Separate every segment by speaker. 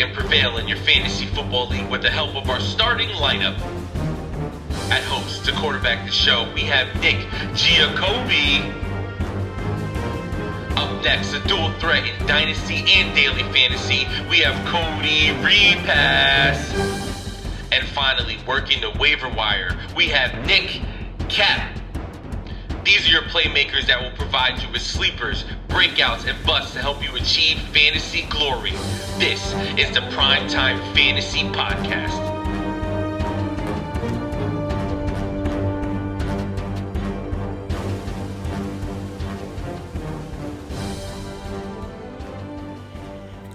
Speaker 1: and prevail in your fantasy football league with the help of our starting lineup. At host to quarterback the show, we have Nick Giacobbe. Up next, a dual threat in Dynasty and Daily Fantasy, we have Cody Repass. And finally, working the waiver wire, we have Nick Cap. These are your playmakers that will provide you with sleepers, breakouts, and busts to help you achieve fantasy glory. This is the PrimeTime Fantasy Podcast.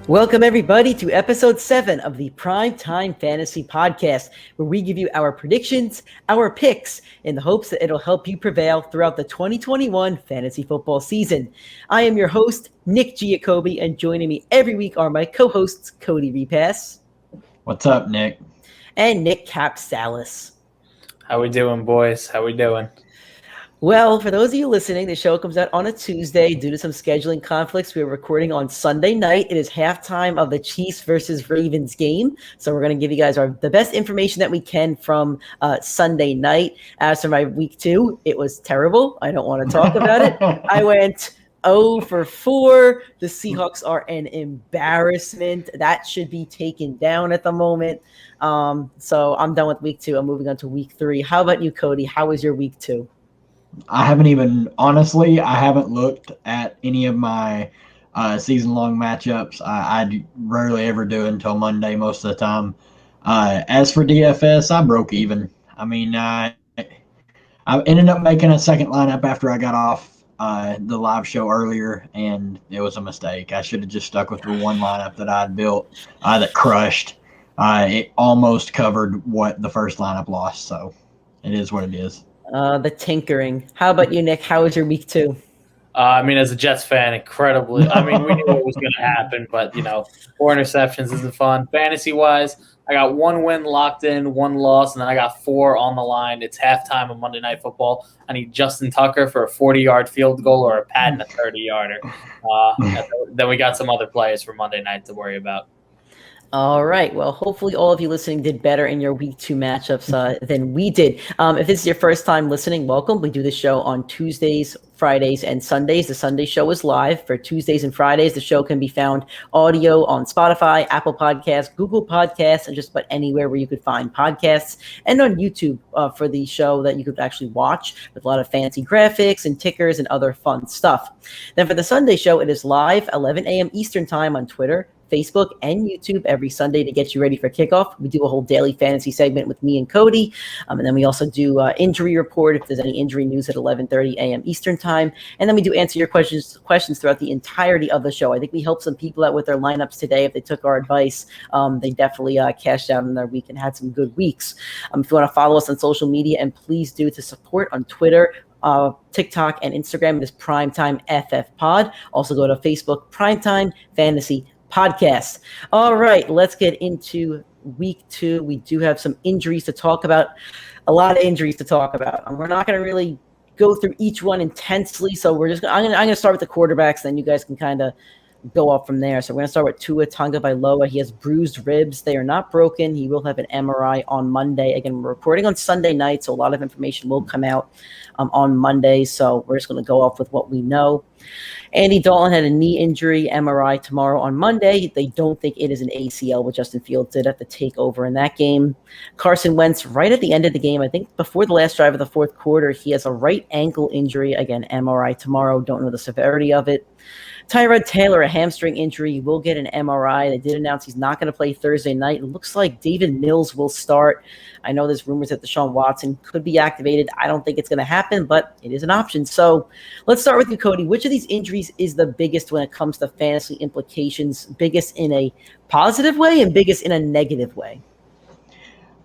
Speaker 2: Welcome, everybody, to episode 7 of the PrimeTime Fantasy Podcast, where we give you our predictions, our picks, in the hopes that it'll help you prevail throughout the 2021 fantasy football season. I am your host, Nick Giacobbe, and joining me every week are my co-hosts, Cody Repass.
Speaker 3: What's up, Nick?
Speaker 2: And Nick Capsalis.
Speaker 4: How we doing, boys? How we doing?
Speaker 2: Well, for those of you listening, the show comes out on a Tuesday due to some scheduling conflicts. We're recording on Sunday night. It is halftime of the Chiefs versus Ravens game. So we're going to give you guys the best information that we can from Sunday night. As for my week 2, it was terrible. I don't want to talk about it. I went 0 for 4. The Seahawks are an embarrassment. That should be taken down at the moment. So I'm done with week 2. I'm moving on to week 3. How about you, Cody? How was your week 2?
Speaker 3: I haven't looked at any of my season-long matchups. I rarely ever do until Monday most of the time. As for DFS, I broke even. I mean, I ended up making a second lineup after I got off the live show earlier, and it was a mistake. I should have just stuck with the one lineup that I had built that crushed. It almost covered what the first lineup lost, so it is what it is.
Speaker 2: The tinkering. How about you, Nick? How was your week 2?
Speaker 4: As a Jets fan, incredibly. We knew what was going to happen, but, 4 interceptions isn't fun. Fantasy-wise, I got 1 win locked in, 1 loss, and then I got 4 on the line. It's halftime of Monday Night Football. I need Justin Tucker for a 40-yard field goal or a Patton a 30-yarder. Then we got some other players for Monday night to worry about.
Speaker 2: All right. Well, hopefully all of you listening did better in your week 2 matchups than we did. If this is your first time listening, welcome. We do this show on Tuesdays, Fridays, and Sundays. The Sunday show is live. For Tuesdays and Fridays, the show can be found audio on Spotify, Apple Podcasts, Google Podcasts, and just about anywhere where you could find podcasts, and on YouTube for the show that you could actually watch with a lot of fancy graphics and tickers and other fun stuff. Then for the Sunday show, it is live 11 a.m. Eastern time on Twitter, Facebook, and YouTube every Sunday to get you ready for kickoff. We do a whole daily fantasy segment with me and Cody. And then we also do injury report if there's any injury news at 11:30 a.m. Eastern time. And then we do answer your questions throughout the entirety of the show. I think we helped some people out with their lineups today. If they took our advice, they definitely cashed out in their week and had some good weeks. If you want to follow us on social media, and please do, to support on Twitter, TikTok, and Instagram, it is PrimeTimeFFPod. Also go to Facebook, PrimeTime Fantasy Podcast. All right, let's get into week 2. We do have some injuries to talk about, a lot of injuries to talk about. And we're not going to really go through each one intensely, so I'm going to start with the quarterbacks, then you guys can kind of go up from there. So we're going to start with Tua Tagovailoa. He has bruised ribs. They are not broken. He will have an MRI on Monday. Again, we're recording on Sunday night, so a lot of information will come out on Monday. So we're just going to go off with what we know. Andy Dalton had a knee injury, MRI tomorrow on Monday. They don't think it is an ACL, but Justin Fields did have to take over in that game. Carson Wentz, right at the end of the game, I think before the last drive of the fourth quarter, he has a right ankle injury. Again, MRI tomorrow. Don't know the severity of it. Tyra Taylor, a hamstring injury, will get an MRI. They did announce he's not going to play Thursday night. It looks like David Mills will start. I know there's rumors that Deshaun Watson could be activated. I don't think it's going to happen, but it is an option. So let's start with you, Cody. Which of these injuries is the biggest when it comes to fantasy implications? Biggest in a positive way and biggest in a negative way?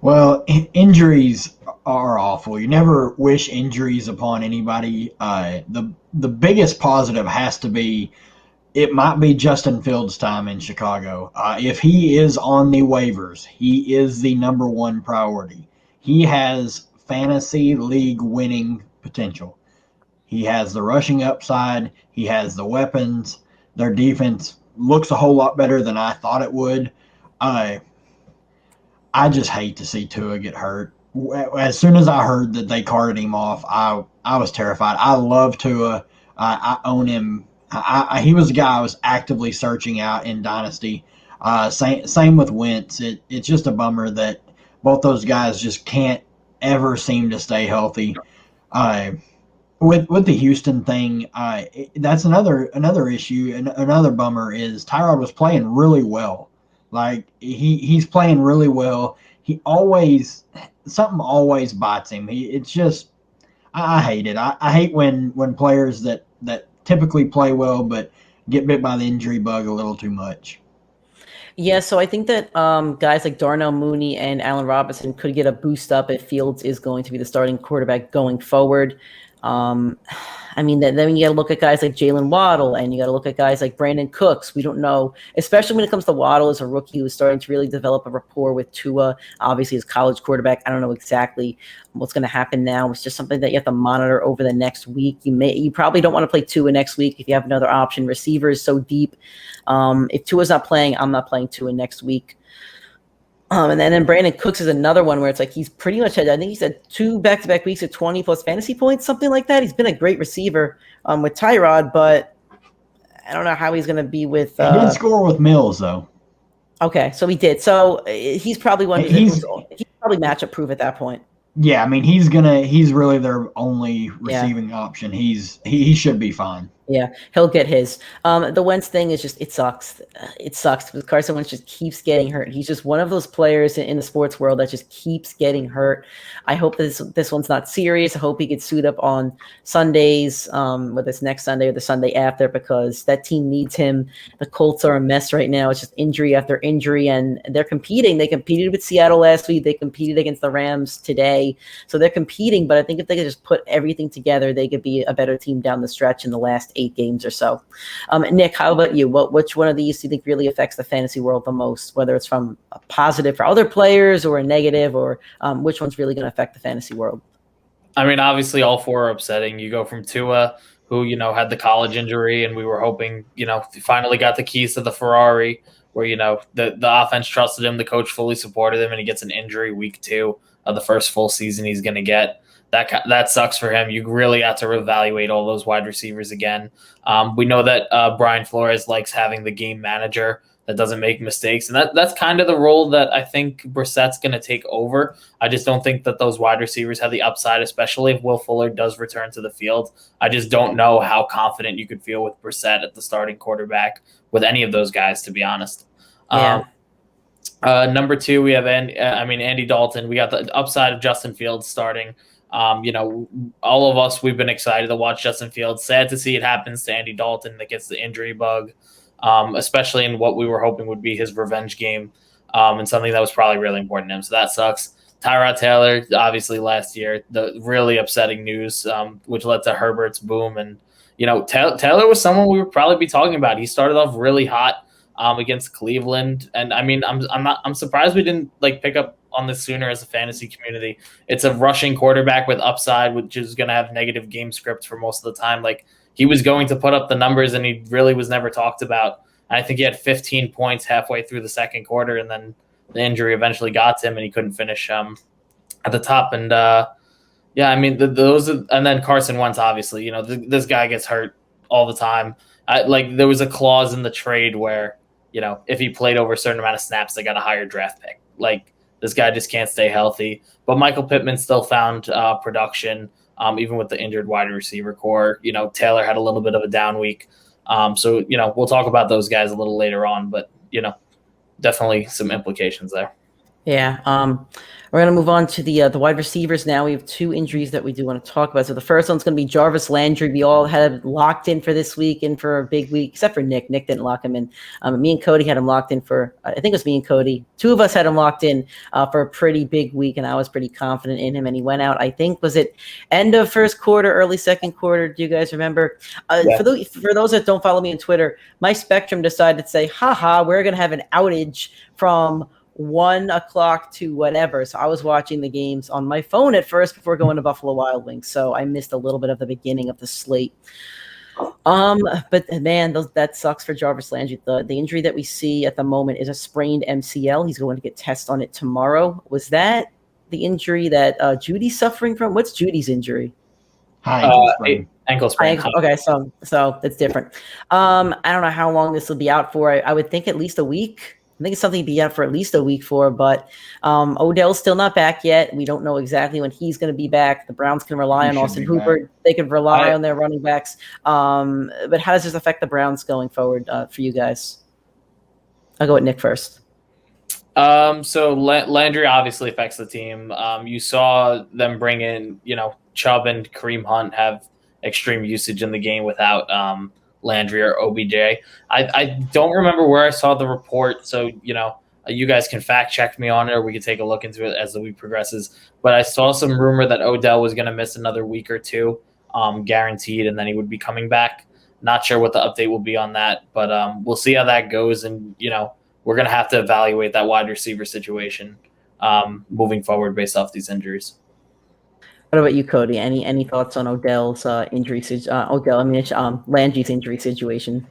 Speaker 3: Well, injuries are awful. You never wish injuries upon anybody. The biggest positive has to be, it might be Justin Fields' time in Chicago. If he is on the waivers, he is the number one priority. He has fantasy league winning potential. He has the rushing upside. He has the weapons. Their defense looks a whole lot better than I thought it would. I just hate to see Tua get hurt. As soon as I heard that they carted him off, I was terrified. I love Tua. I own him. He was a guy I was actively searching out in Dynasty. Same with Wentz. It's just a bummer that both those guys just can't ever seem to stay healthy. With the Houston thing, that's another issue, and another bummer is Tyrod was playing really well. Like he's playing really well. Something always bites him. It's just I hate it. I hate when players that typically play well but get bit by the injury bug a little too much.
Speaker 2: Yeah, so I think that guys like Darnell Mooney and Allen Robinson could get a boost up if Fields is going to be the starting quarterback going forward. I mean, then you got to look at guys like Jalen Waddle, and you got to look at guys like Brandon Cooks. We don't know, especially when it comes to Waddle as a rookie who's starting to really develop a rapport with Tua. Obviously, as college quarterback, I don't know exactly what's going to happen now. It's just something that you have to monitor over the next week. You probably don't want to play Tua next week if you have another option. Receiver is so deep. If Tua's not playing, I'm not playing Tua next week. And then Brandon Cooks is another one where it's like he's pretty much had, I think he's had 2 back-to-back weeks of 20-plus fantasy points, something like that. He's been a great receiver with Tyrod, but I don't know how he's going to be with.
Speaker 3: He did score with Mills, though. Okay,
Speaker 2: so he did. So he's probably he's probably matchup proof at that point.
Speaker 3: Yeah, I mean he's really their only receiving option. He should be fine.
Speaker 2: Yeah, he'll get his. The Wentz thing is just it sucks. It sucks because Carson Wentz just keeps getting hurt. He's just one of those players in the sports world that just keeps getting hurt. I hope this one's not serious. I hope he gets suited up on Sundays, whether it's next Sunday or the Sunday after, because that team needs him. The Colts are a mess right now. It's just injury after injury, and they're competing. They competed with Seattle last week. They competed against the Rams today. So they're competing, but I think if they could just put everything together, they could be a better team down the stretch in the last 8 games or so. Nick, how about you? Which one of these do you think really affects the fantasy world the most, whether it's from a positive for other players or a negative, or which one's really going to affect the fantasy world?
Speaker 4: I mean, obviously all 4 are upsetting. You go from Tua, who, had the college injury, and we were hoping, finally got the keys to the Ferrari, where, the offense trusted him, the coach fully supported him, and he gets an injury week 2 of the first full season he's going to get. That sucks for him. You really have to reevaluate all those wide receivers again. We know that Brian Flores likes having the game manager that doesn't make mistakes, and that's kind of the role that I think Brissett's going to take over. I just don't think that those wide receivers have the upside, especially if Will Fuller does return to the field. I just don't know how confident you could feel with Brissett at the starting quarterback with any of those guys, to be honest.
Speaker 2: Yeah.
Speaker 4: Number 2, we have Andy Dalton. We got the upside of Justin Fields starting. All of us, we've been excited to watch Justin Fields. Sad to see it happens to Andy Dalton that gets the injury bug, especially in what we were hoping would be his revenge game, and something that was probably really important to him. So that sucks. Tyra Taylor, obviously last year, the really upsetting news, which led to Herbert's boom. And, Taylor was someone we would probably be talking about. He started off really hot against Cleveland. And I mean, I'm surprised we didn't pick up on this sooner as a fantasy community. It's a rushing quarterback with upside, which is going to have negative game scripts for most of the time. He was going to put up the numbers, and he really was never talked about. I think he had 15 points halfway through the second quarter, and then the injury eventually got to him, and he couldn't finish at the top. And and then Carson Wentz, obviously, this guy gets hurt all the time. There was a clause in the trade where, if he played over a certain amount of snaps, they got a higher draft pick. This guy just can't stay healthy. But Michael Pittman still found production, even with the injured wide receiver core. Taylor had a little bit of a down week. So we'll talk about those guys a little later on, but, definitely some implications there.
Speaker 2: Yeah. We're going to move on to the wide receivers now. We have 2 injuries that we do want to talk about. So the first one's going to be Jarvis Landry. We all had locked in for this week and for a big week, except for Nick. Nick didn't lock him in. Me and Cody had him locked in for, I think it was me and Cody. 2 of us had him locked in for a pretty big week, and I was pretty confident in him. And he went out, I think, was it end of first quarter, early second quarter? Do you guys remember? Yeah. For those that don't follow me on Twitter, my Spectrum decided to say, we're going to have an outage from 1 o'clock to whatever. So I was watching the games on my phone at first before going to Buffalo Wild Wings. So I missed a little bit of the beginning of the slate. But man, that sucks for Jarvis Landry. The injury that we see at the moment is a sprained MCL. He's going to get tested on it tomorrow. Was that the injury that Judy's suffering from? What's Judy's injury?
Speaker 3: High ankle sprain.
Speaker 4: Ankle sprain.
Speaker 2: Okay, so it's different. I don't know how long this will be out for. I would think at least a week. I think it's something to be out for at least a week for, but Odell's still not back yet. We don't know exactly when he's going to be back. The Browns can rely on Austin Hooper. They can rely on their running backs. But how does this affect the Browns going forward for you guys? I'll go with Nick first.
Speaker 4: So Landry obviously affects the team. You saw them bring in, Chubb and Kareem Hunt have extreme usage in the game without Landry or OBJ. I don't remember where I saw the report, so you guys can fact check me on it, or we can take a look into it as the week progresses. But I saw some rumor that Odell was going to miss another week or two, guaranteed, and then he would be coming back. Not sure what the update will be on that, but we'll see how that goes, and we're going to have to evaluate that wide receiver situation moving forward based off these injuries.
Speaker 2: What about you, Cody? Any thoughts on Odell's Landry's injury situation?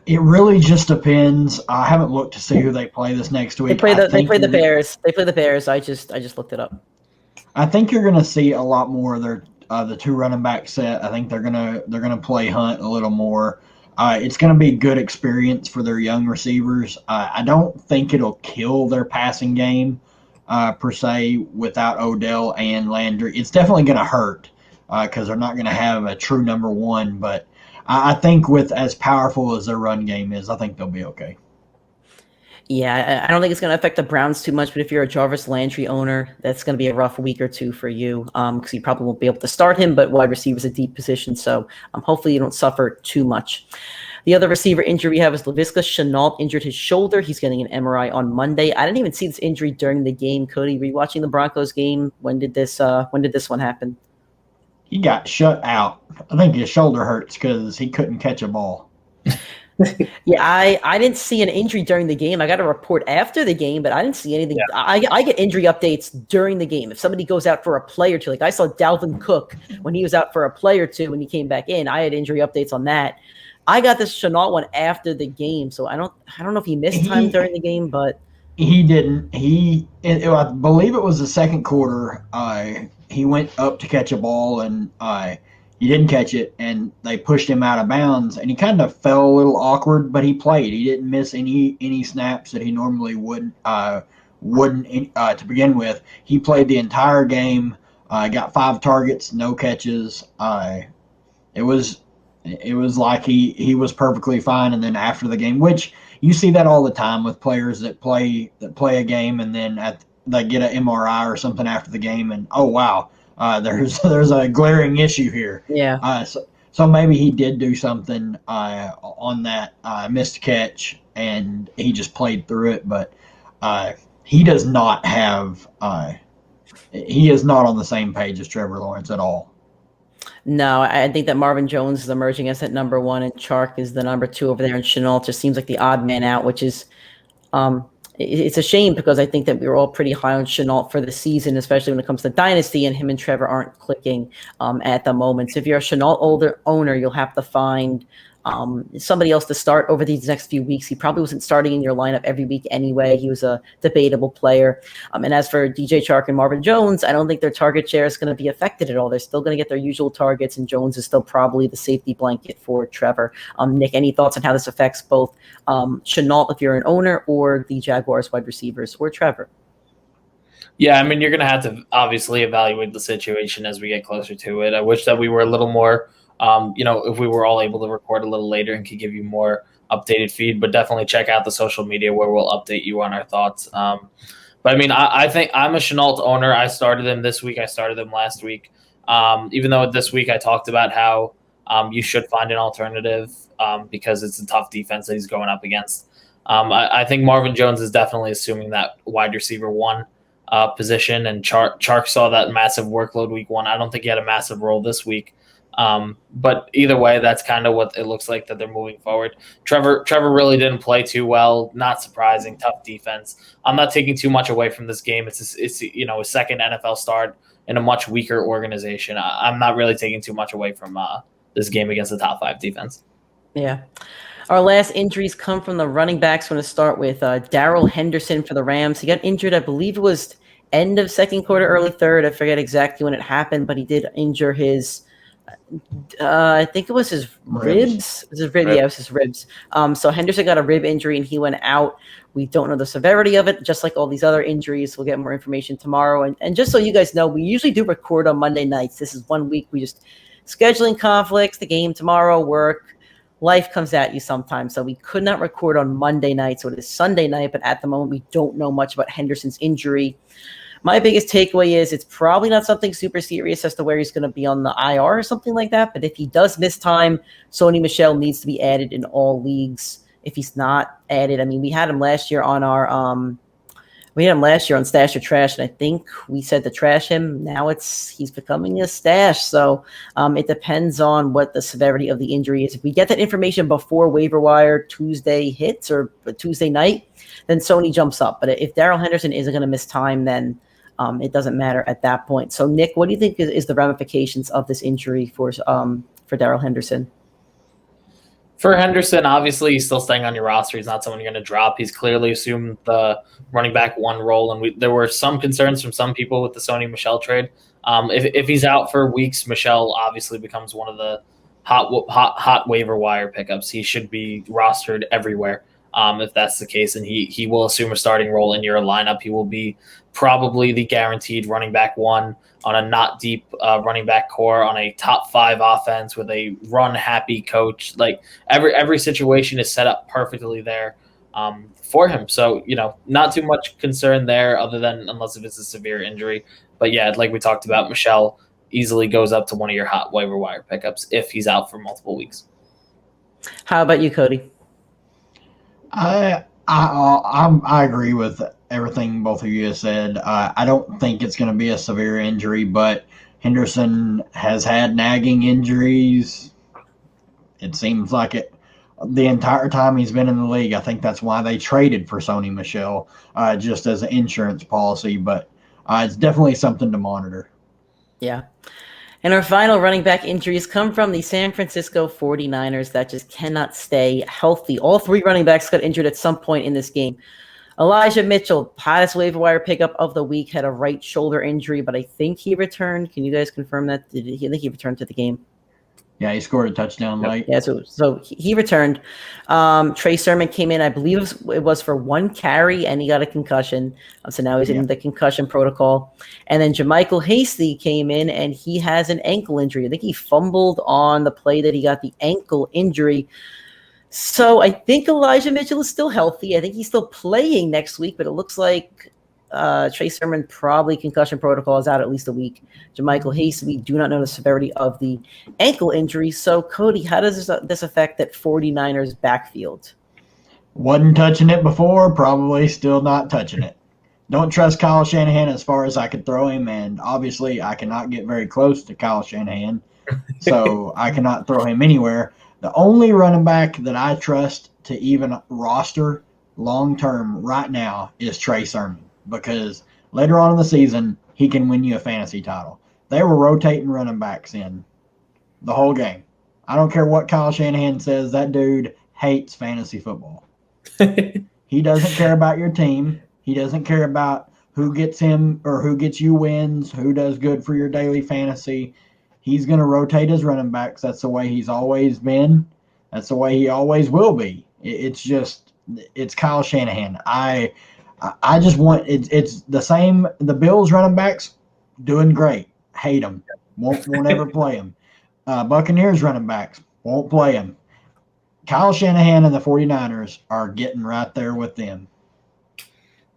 Speaker 3: It really just depends. I haven't looked to see who they play this next week.
Speaker 2: They play the Bears. They play the Bears. I just looked it up.
Speaker 3: I think you're going to see a lot more of their the two running back set. I think they're gonna play Hunt a little more. It's going to be good experience for their young receivers. I don't think it'll kill their passing game per se without Odell and Landry. It's definitely going to hurt because they're not going to have a true number one. But I think with as powerful as their run game is, I think they'll be okay.
Speaker 2: Yeah, I don't think it's going to affect the Browns too much, but if you're a Jarvis Landry owner, that's going to be a rough week or two for you because you probably won't be able to start him, but wide receiver is a deep position, so hopefully you don't suffer too much. The other receiver injury we have is Libiscus Chanel injured his shoulder. He's getting an MRI on Monday. I didn't even see this injury during the game. Cody, were you watching the Broncos game? When did this one happen?
Speaker 3: He got shut out. I think his shoulder hurts because he couldn't catch a ball.
Speaker 2: Yeah, I didn't see an injury during the game. I got a report after the game, but I didn't see anything. Yeah. I get injury updates during the game. If somebody goes out for a play or two, like I saw Dalvin Cook when he was out for a play or two when he came back in, I had injury updates on that. I got this Chenault one after the game, so I don't know if he missed time during the game, but
Speaker 3: he didn't. I believe it was the second quarter. He went up to catch a ball and he didn't catch it, and they pushed him out of bounds, and he kind of felt a little awkward, but he played. He didn't miss any snaps that he normally wouldn't to begin with. He played the entire game. Got 5 targets, no catches. It was like he was perfectly fine. And then after the game, which you see that all the time with players that play a game, and then they get an MRI or something after the game, and oh wow. There's a glaring issue here.
Speaker 2: Yeah.
Speaker 3: So maybe he did do something on that missed catch, and he just played through it. But he does not have. He is not on the same page as Trevor Lawrence at all.
Speaker 2: No, I think that Marvin Jones is emerging as that number one, and Chark is the number 2 over there, and Chenault just seems like the odd man out, which is. It's a shame because I think that we were all pretty high on Chenault for the season, especially when it comes to Dynasty, and him and Trevor aren't clicking at the moment. So if you're a Chenault owner, you'll have to find somebody else to start over these next few weeks. He probably wasn't starting in your lineup every week anyway. He was a debatable player. And as for DJ Chark and Marvin Jones, I don't think their target share is going to be affected at all. They're still going to get their usual targets, and Jones is still probably the safety blanket for Trevor. Nick, any thoughts on how this affects both Chenault, if you're an owner, or the Jaguars wide receivers, or Trevor?
Speaker 4: Yeah, I mean, you're going to have to obviously evaluate the situation as we get closer to it. I wish that we were a little more if we were all able to record a little later and could give you more updated feed, but definitely check out the social media where we'll update you on our thoughts. But I mean, I think I'm a Chenault owner. I started him this week. I started him last week. Even though this week I talked about how you should find an alternative because it's a tough defense that he's going up against. I think Marvin Jones is definitely assuming that wide receiver 1 position, and Chark saw that massive workload week 1. I don't think he had a massive role this week. But either way, that's kind of what it looks like that they're moving forward. Trevor really didn't play too well. Not surprising. Tough defense. I'm not taking too much away from this game. It's a second NFL start in a much weaker organization. I'm not really taking too much away from this game against the top 5 defense.
Speaker 2: Yeah. Our last injuries come from the running backs. We're going to start with Daryl Henderson for the Rams. He got injured, I believe it was end of second quarter, early third. I forget exactly when it happened, but he did injure his I think it was his ribs. It was his rib. Yeah, it was his ribs. So Henderson got a rib injury and he went out. We don't know the severity of it, just like all these other injuries. We'll get more information tomorrow. And just so you guys know, we usually do record on Monday nights. This is 1 week. We just scheduling conflicts, the game tomorrow, work. Life comes at you sometimes. So we could not record on Monday night. So it is Sunday night. But at the moment, we don't know much about Henderson's injury. My biggest takeaway is it's probably not something super serious as to where he's going to be on the IR or something like that. But if he does miss time, Sony Michelle needs to be added in all leagues. If he's not added, I mean, we had him last year on our Stash or Trash, and I think we said to trash him. Now he's becoming a stash. So it depends on what the severity of the injury is. If we get that information before waiver wire Tuesday hits or Tuesday night, then Sony jumps up. But if Daryl Henderson isn't going to miss time, then it doesn't matter at that point. So, Nick, what do you think is the ramifications of this injury for Daryl Henderson?
Speaker 4: For Henderson, obviously, he's still staying on your roster. He's not someone you're going to drop. He's clearly assumed the running back 1 role, and there were some concerns from some people with the Sony Michelle trade. If he's out for weeks, Michelle obviously becomes one of the hot waiver wire pickups. He should be rostered everywhere. If that's the case, and he will assume a starting role in your lineup. He will be probably the guaranteed running back 1 on a not deep running back core on a top 5 offense with a run happy coach. Like every situation is set up perfectly there for him. So, not too much concern there other than unless if it's a severe injury. But yeah, like we talked about, Michelle easily goes up to one of your hot waiver wire pickups if he's out for multiple weeks.
Speaker 2: How about you, Cody?
Speaker 3: I agree with everything both of you have said. I don't think it's going to be a severe injury, but Henderson has had nagging injuries. It seems like it the entire time he's been in the league. I think that's why they traded for Sony Michelle, just as an insurance policy. But it's definitely something to monitor.
Speaker 2: Yeah. And our final running back injuries come from the San Francisco 49ers that just cannot stay healthy. All 3 running backs got injured at some point in this game. Elijah Mitchell, hottest waiver wire pickup of the week, had a right shoulder injury, but I think he returned. Can you guys confirm that? I think he returned to the game.
Speaker 3: Yeah, he scored a touchdown late.
Speaker 2: Yeah, so he returned. Trey Sermon came in, I believe it was for 1 carry, and he got a concussion. So now he's in the concussion protocol. And then JaMycal Hasty came in, and he has an ankle injury. I think he fumbled on the play that he got the ankle injury. So I think Elijah Mitchell is still healthy. I think he's still playing next week, but it looks like Trey Sermon probably concussion protocol is out at least a week. JaMycal Hasty, we do not know the severity of the ankle injury. So, Cody, how does this affect that 49ers backfield?
Speaker 3: Wasn't touching it before, probably still not touching it. Don't trust Kyle Shanahan as far as I could throw him, and obviously I cannot get very close to Kyle Shanahan, so I cannot throw him anywhere. The only running back that I trust to even roster long-term right now is Trey Sermon, because later on in the season, he can win you a fantasy title. They were rotating running backs in the whole game. I don't care what Kyle Shanahan says. That dude hates fantasy football. He doesn't care about your team. He doesn't care about who gets him or who gets you wins, who does good for your daily fantasy. He's going to rotate his running backs. That's the way he's always been. That's the way he always will be. It's Kyle Shanahan. I just want it's the same. The Bills running backs doing great. Hate them. Won't ever play them. Buccaneers running backs won't play them. Kyle Shanahan and the 49ers are getting right there with them.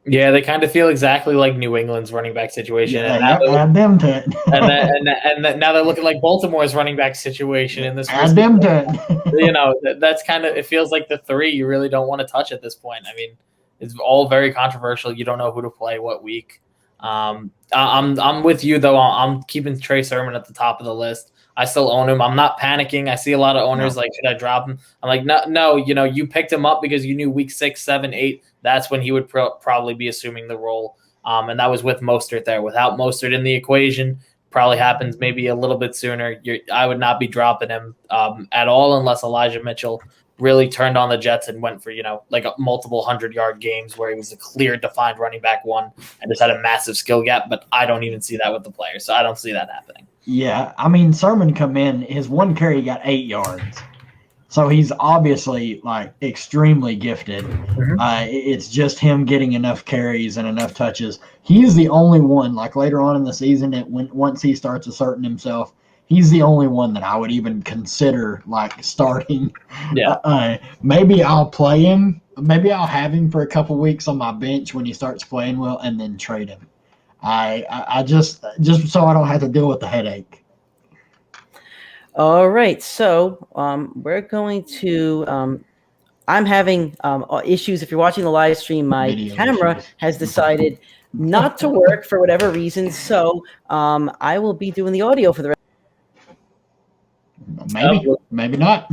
Speaker 4: Yeah, they kind of feel exactly like New England's running back situation.
Speaker 3: Yeah, add them to it.
Speaker 4: and now they're looking like Baltimore's running back situation in this.
Speaker 3: Add them to it.
Speaker 4: That's kind of, it feels like the 3 you really don't want to touch at this point. I mean, it's all very controversial. You don't know who to play what week. I'm with you though. I'm keeping Trey Sermon at the top of the list. I still own him. I'm not panicking. I see a lot of owners like, should I drop him? I'm like, no. You picked him up because you knew week 6, 7, 8. That's when he would probably be assuming the role. And that was with Mostert there. Without Mostert in the equation, probably happens maybe a little bit sooner. I would not be dropping him at all unless Elijah Mitchell really turned on the Jets and went for, like a multiple 100-yard games where he was a clear defined running back one and just had a massive skill gap. But I don't even see that with the players, so I don't see that happening.
Speaker 3: Yeah, I mean, Sermon come in, his one carry got 8 yards. So he's obviously, like, extremely gifted.
Speaker 4: Mm-hmm.
Speaker 3: It's just him getting enough carries and enough touches. He's the only one, like, later on in the season, once he starts asserting himself, he's the only one that I would even consider, like, starting.
Speaker 4: Yeah.
Speaker 3: Maybe I'll play him. Maybe I'll have him for a couple weeks on my bench when he starts playing well and then trade him. I just so I don't have to deal with the headache.
Speaker 2: All right, so we're going to. I'm having issues. If you're watching the live stream, my
Speaker 3: Video
Speaker 2: camera
Speaker 3: issues.
Speaker 2: has decided not to work for whatever reason. So I will be doing the audio for the rest.
Speaker 3: Maybe not.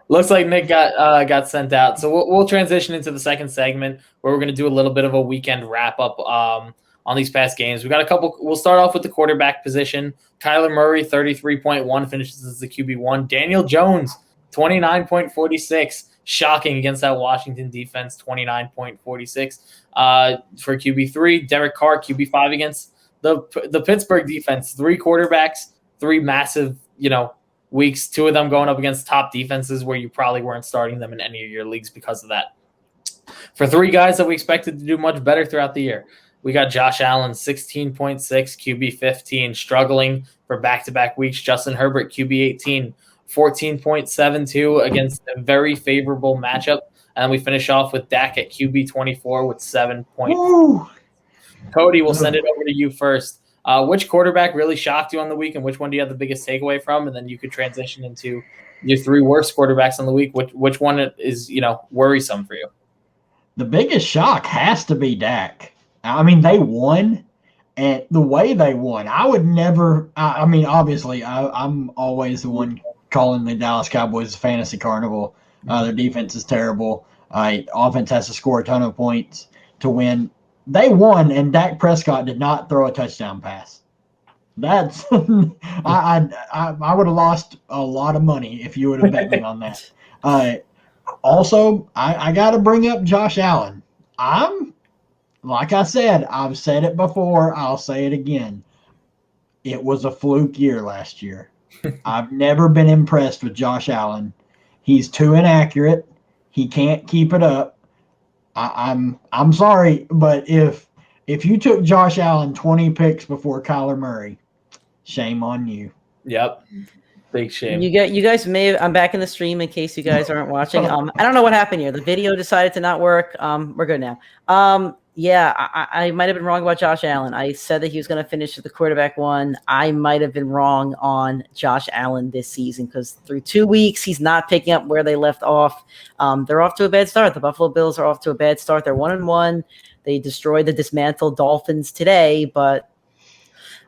Speaker 4: Looks like Nick got sent out. So we'll transition into the second segment where we're going to do a little bit of a weekend wrap up on these past games. We got a couple. We'll start off with the quarterback position. Kyler Murray, 33.1, finishes as the QB1. Daniel Jones, 29.46. Shocking against that Washington defense, 29.46 for QB3. Derek Carr, QB5 against the Pittsburgh defense. 3 quarterbacks, 3 massive, weeks. 2 of them going up against top defenses where you probably weren't starting them in any of your leagues because of that. For 3 guys that we expected to do much better throughout the year, we got Josh Allen, 16.6, QB15, struggling for back-to-back weeks. Justin Herbert, QB18, 14.72 against a very favorable matchup. And then we finish off with Dak at QB24 with 7 points. Cody, we'll send it over to you first. Which quarterback really shocked you on the week, and which one do you have the biggest takeaway from? And then you could transition into your 3 worst quarterbacks on the week. Which one is, worrisome for you?
Speaker 3: The biggest shock has to be Dak. I mean, they won, and the way they won, I would never – I mean, obviously, I'm always the one calling the Dallas Cowboys a fantasy carnival. Their defense is terrible. Offense has to score a ton of points to win. They won, and Dak Prescott did not throw a touchdown pass. That's I would have lost a lot of money if you would have bet me on that. Also, I got to bring up Josh Allen. Like I said, I've said it before, I'll say it again. It was a fluke year last year. I've never been impressed with Josh Allen. He's too inaccurate. He can't keep it up. I'm sorry, but if you took Josh Allen 20 picks before Kyler Murray, shame on you.
Speaker 4: Yep. Big shame.
Speaker 2: You guys may have, I'm back in the stream in case you guys aren't watching. I don't know what happened here. The video decided to not work. We're good now. Yeah, I might have been wrong about Josh Allen. I said that he was going to finish with the quarterback 1. I might have been wrong on Josh Allen this season because through 2 weeks, he's not picking up where they left off. They're off to a bad start. The Buffalo Bills are off to a bad start. They're 1-1. They destroyed the dismantled Dolphins today, but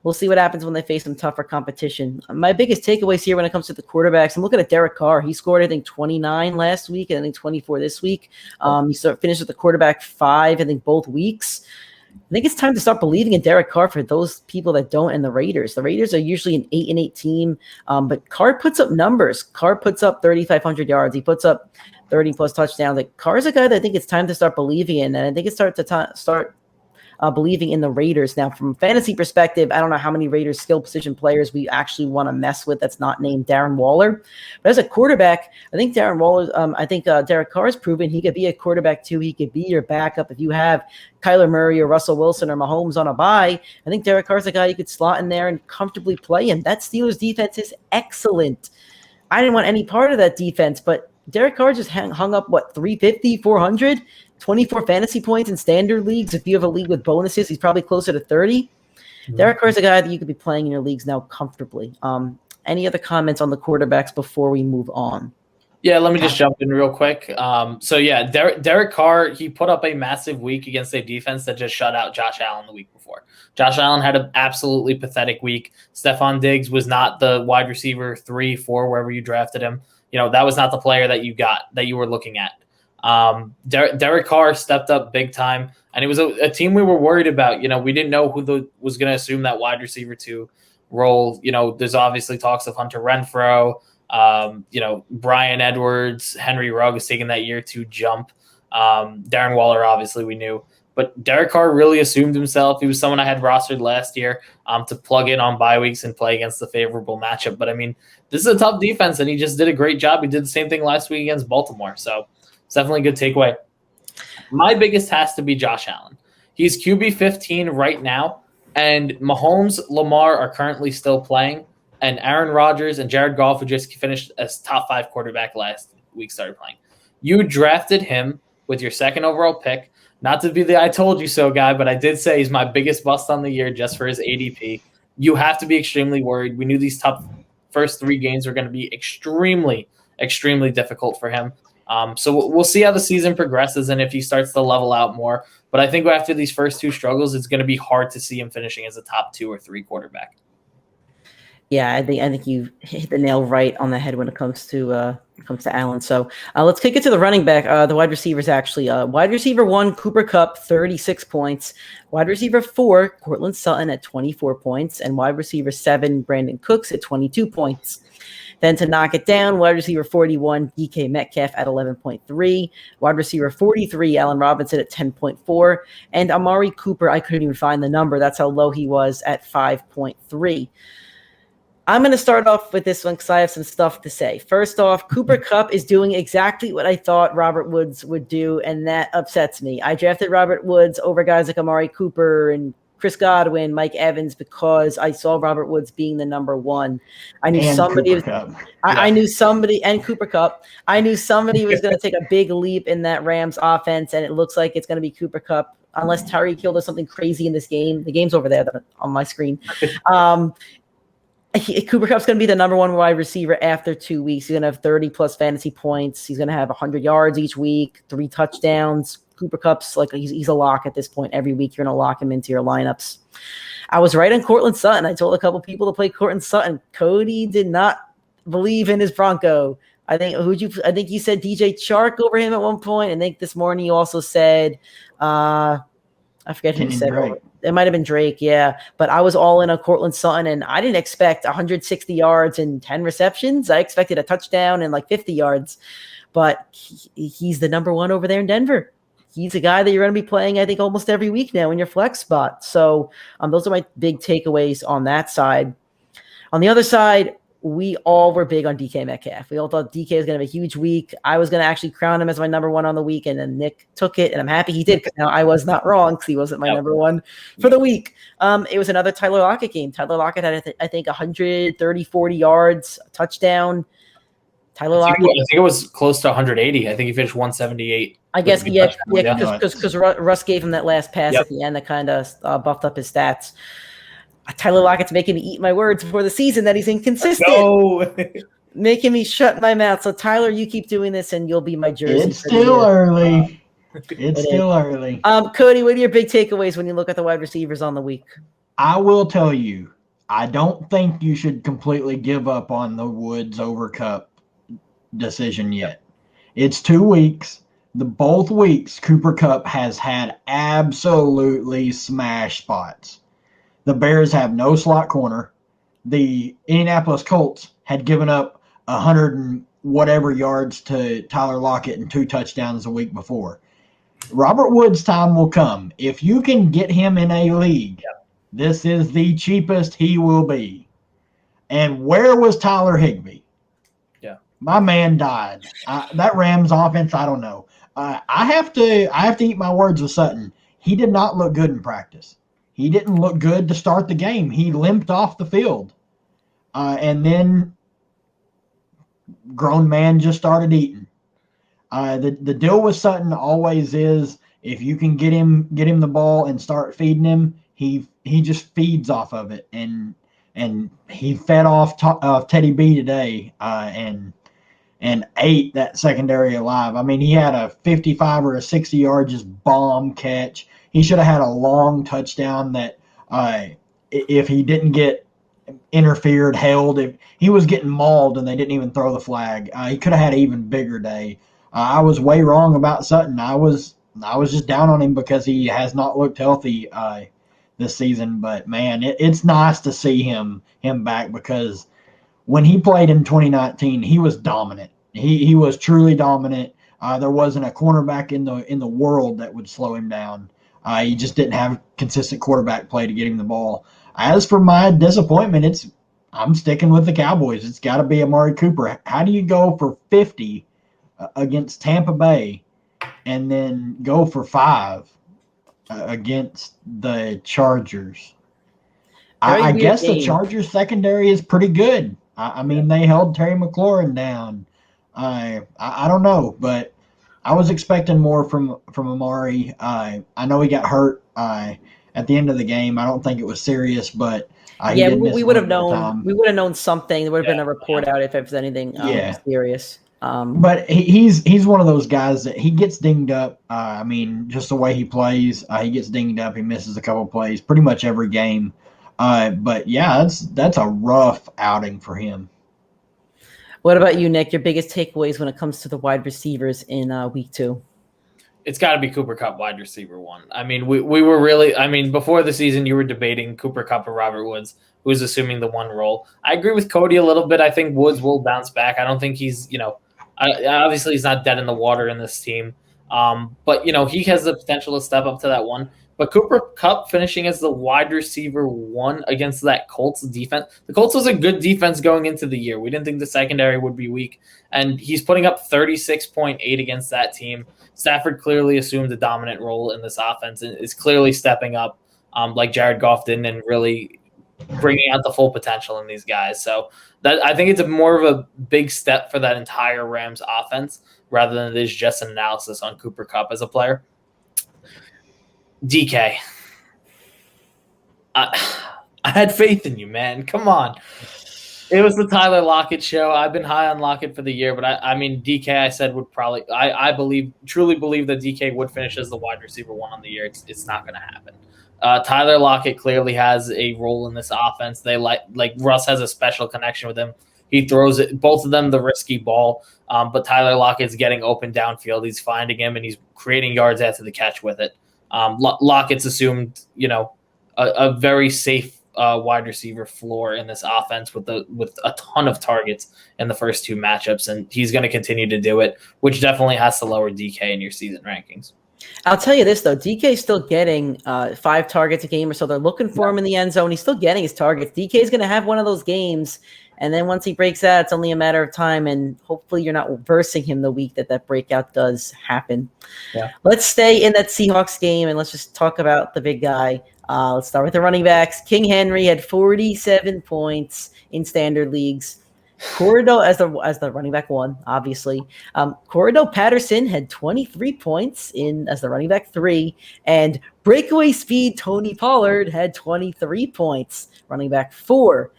Speaker 2: we'll see what happens when they face some tougher competition. My biggest takeaways here when it comes to the quarterbacks, I'm looking at Derek Carr. He scored, I think, 29 last week and I think 24 this week. He finished with the quarterback 5, I think, both weeks. I think it's time to start believing in Derek Carr for those people that don't, and the Raiders. The Raiders are usually an 8-8 team, but Carr puts up numbers. Carr puts up 3,500 yards. He puts up 30-plus touchdowns. Like, Carr's a guy that I think it's time to start believing in, and I think it's start believing in the Raiders. Now, from a fantasy perspective, I don't know how many Raiders skill position players we actually want to mess with that's not named Darren Waller. But as a quarterback, I think Darren Waller, Derek Carr has proven he could be a quarterback too. He could be your backup if you have Kyler Murray or Russell Wilson or Mahomes on a bye. I think Derek Carr's a guy you could slot in there and comfortably play him. That Steelers defense is excellent. I didn't want any part of that defense, but Derek Carr just hung up, 350, 400? 24 fantasy points in standard leagues. If you have a league with bonuses, he's probably closer to 30. Mm-hmm. Derek Carr is a guy that you could be playing in your leagues now comfortably. Any other comments on the quarterbacks before we move on?
Speaker 4: Yeah, let me just jump in real quick. Derek Carr, he put up a massive week against a defense that just shut out Josh Allen the week before. Josh Allen had an absolutely pathetic week. Stephon Diggs was not the wide receiver 3, 4, wherever you drafted him. That was not the player that you were looking at. Derek Carr stepped up big time, and it was a team we were worried about. We didn't know who was going to assume that wide receiver 2 role. There's obviously talks of Hunter Renfrow, Brian Edwards, Henry Ruggs taking that year 2 jump. Darren Waller, obviously, we knew. But Derek Carr really assumed himself. He was someone I had rostered last year to plug in on bye weeks and play against the favorable matchup. But, this is a tough defense, and he just did a great job. He did the same thing last week against Baltimore. So it's definitely a good takeaway. My biggest has to be Josh Allen. He's QB 15 right now, and Mahomes, Lamar are currently still playing, and Aaron Rodgers and Jared Goff, who just finished as top 5 quarterback last week, started playing. You drafted him with your second overall pick. Not to be the I told you so guy, but I did say he's my biggest bust on the year just for his ADP. You have to be extremely worried. We knew these top first 3 games were going to be extremely, extremely difficult for him. So we'll see how the season progresses and if he starts to level out more. But I think after these first 2 struggles, it's going to be hard to see him finishing as a top 2 or 3 quarterback.
Speaker 2: Yeah, I think you hit the nail right on the head when it comes to Allen. So let's kick it to the running back. The wide receivers actually. Wide receiver 1, Cooper Kupp, 36 points. Wide receiver 4, Courtland Sutton at 24 points, and wide receiver 7, Brandon Cooks at 22 points. Then to knock it down, wide receiver 41, DK Metcalf at 11.3. Wide receiver 43, Allen Robinson at 10.4. And Amari Cooper, I couldn't even find the number. That's how low he was at 5.3. I'm going to start off with this one because I have some stuff to say. First off, Cooper Kupp is doing exactly what I thought Robert Woods would do, and that upsets me. I drafted Robert Woods over guys like Amari Cooper and Chris Godwin, Mike Evans, because I saw Robert Woods being the number 1. I knew and somebody was, I knew somebody and Cooper Kupp. I knew somebody was going to take a big leap in that Rams offense, and it looks like it's going to be Cooper Kupp unless Tyreek Hill does something crazy in this game. The game's over there on my screen. Cooper Kupp's going to be the number 1 wide receiver after 2 weeks. He's going to have 30-plus fantasy points. He's going to have 100 yards each week, 3 touchdowns. Cooper Kupp's he's a lock at this point. Every week you're going to lock him into your lineups. I was right on Courtland Sutton. I told a couple people to play Courtland Sutton. Cody did not believe in his Bronco. I think you said DJ Chark over him at one point. I think this morning you also said I forget who you said. Drake. It might have been Drake, yeah. But I was all in on Courtland Sutton, and I didn't expect 160 yards and 10 receptions. I expected a touchdown and 50 yards. But he's the number 1 over there in Denver. He's a guy that you're going to be playing, I think, almost every week now in your flex spot. So those are my big takeaways on that side. On the other side, we all were big on DK Metcalf. We all thought DK was going to have a huge week. I was going to actually crown him as my number 1 on the week, and then Nick took it, and I'm happy he did because now I was not wrong because he wasn't my number 1 for the week. It was another Tyler Locket game. Tyler Locket had, I think, 130, 40 yards, a touchdown. Tyler Lockett.
Speaker 4: I think it was close to 180. I think he finished 178.
Speaker 2: I guess, because Russ gave him that last pass at the end that kind of buffed up his stats. Tyler Lockett's making me eat my words before the season that he's inconsistent.
Speaker 4: No.
Speaker 2: Making me shut my mouth. So, Tyler, you keep doing this and you'll be my jersey.
Speaker 3: It's still early. It's still early.
Speaker 2: Cody, what are your big takeaways when you look at the wide receivers on the week?
Speaker 3: I will tell you, I don't think you should completely give up on the Woods over Kupp decision yet. It's 2 weeks. Both weeks, Cooper Kupp has had absolutely smash spots. The Bears have no slot corner. The Indianapolis Colts had given up 100 and whatever yards to Tyler Lockett and 2 touchdowns a week before. Robert Woods' time will come. If you can get him in a league, this is the cheapest he will be. And where was Tyler Higby?
Speaker 4: Yeah,
Speaker 3: my man died. That Rams offense, I don't know. I have to eat my words with Sutton. He did not look good in practice. He didn't look good to start the game. He limped off the field. And then grown man just started eating. The deal with Sutton always is if you can get him the ball and start feeding him, he just feeds off of it. And he fed off Teddy B today and ate that secondary alive. I mean, he had a 55 or a 60-yard just bomb catch. He should have had a long touchdown that if he didn't get held, if he was getting mauled and they didn't even throw the flag, he could have had an even bigger day. I was way wrong about Sutton. I was just down on him because he has not looked healthy this season. But man, it's nice to see him back, because when he played in 2019, he was dominant. He was truly dominant. There wasn't a cornerback in the world that would slow him down. He just didn't have consistent quarterback play to get him the ball. As for my disappointment, I'm sticking with the Cowboys. It's got to be Amari Cooper. How do you go for 50 against Tampa Bay and then go for 5 against the Chargers? I guess the Chargers secondary is pretty good. I mean, they held Terry McLaurin down. I don't know, but I was expecting more from Amari. I know he got hurt at the end of the game. I don't think it was serious, but
Speaker 2: we would have known. We would have known something. There would have been a report out if it was anything serious.
Speaker 3: But he's one of those guys that he gets dinged up. I mean, just the way he plays, he gets dinged up. He misses a couple plays pretty much every game. But yeah, that's a rough outing for him.
Speaker 2: What about you, Nick? Your biggest takeaways when it comes to the wide receivers in week 2?
Speaker 4: It's got to be Cooper Kupp, wide receiver 1. I mean, we were really – I mean, before the season, you were debating Cooper Kupp or Robert Woods, who was assuming the 1 role. I agree with Cody a little bit. I think Woods will bounce back. I don't think he's – obviously he's not dead in the water in this team. But, he has the potential to step up to that 1. But Cooper Kupp finishing as the wide receiver 1 against that Colts defense. The Colts was a good defense going into the year. We didn't think the secondary would be weak. And he's putting up 36.8 against that team. Stafford clearly assumed a dominant role in this offense and is clearly stepping up like Jared Goff did and really bringing out the full potential in these guys. So that I think it's more of a big step for that entire Rams offense rather than it is just an analysis on Cooper Kupp as a player. DK. I had faith in you, man. Come on. It was the Tyler Locket show. I've been high on Locket for the year, but I mean, DK, I said would probably, I truly believe that DK would finish as the wide receiver 1 on the year. It's not going to happen. Tyler Locket clearly has a role in this offense. They like Russ has a special connection with him. He throws it, both of them, the risky ball, but Tyler Lockett's getting open downfield. He's finding him and he's creating yards after the catch with it. Lockett's assumed, a very safe wide receiver floor in this offense with a ton of targets in the first 2 matchups, and he's going to continue to do it, which definitely has to lower DK in your season rankings.
Speaker 2: I'll tell you this, though. DK is still getting 5 targets a game or so. They're looking for him in the end zone. He's still getting his targets. DK is going to have one of those games, and then once he breaks out, it's only a matter of time, and hopefully you're not versing him the week that breakout does happen.
Speaker 4: Yeah.
Speaker 2: Let's stay in that Seahawks game, and let's just talk about the big guy. Let's start with the running backs. King Henry had 47 points in standard leagues. Corridor as the running back 1, obviously. Corridor Patterson had 23 points as the running back 3, and breakaway speed Tony Pollard had 23 points, running back 4.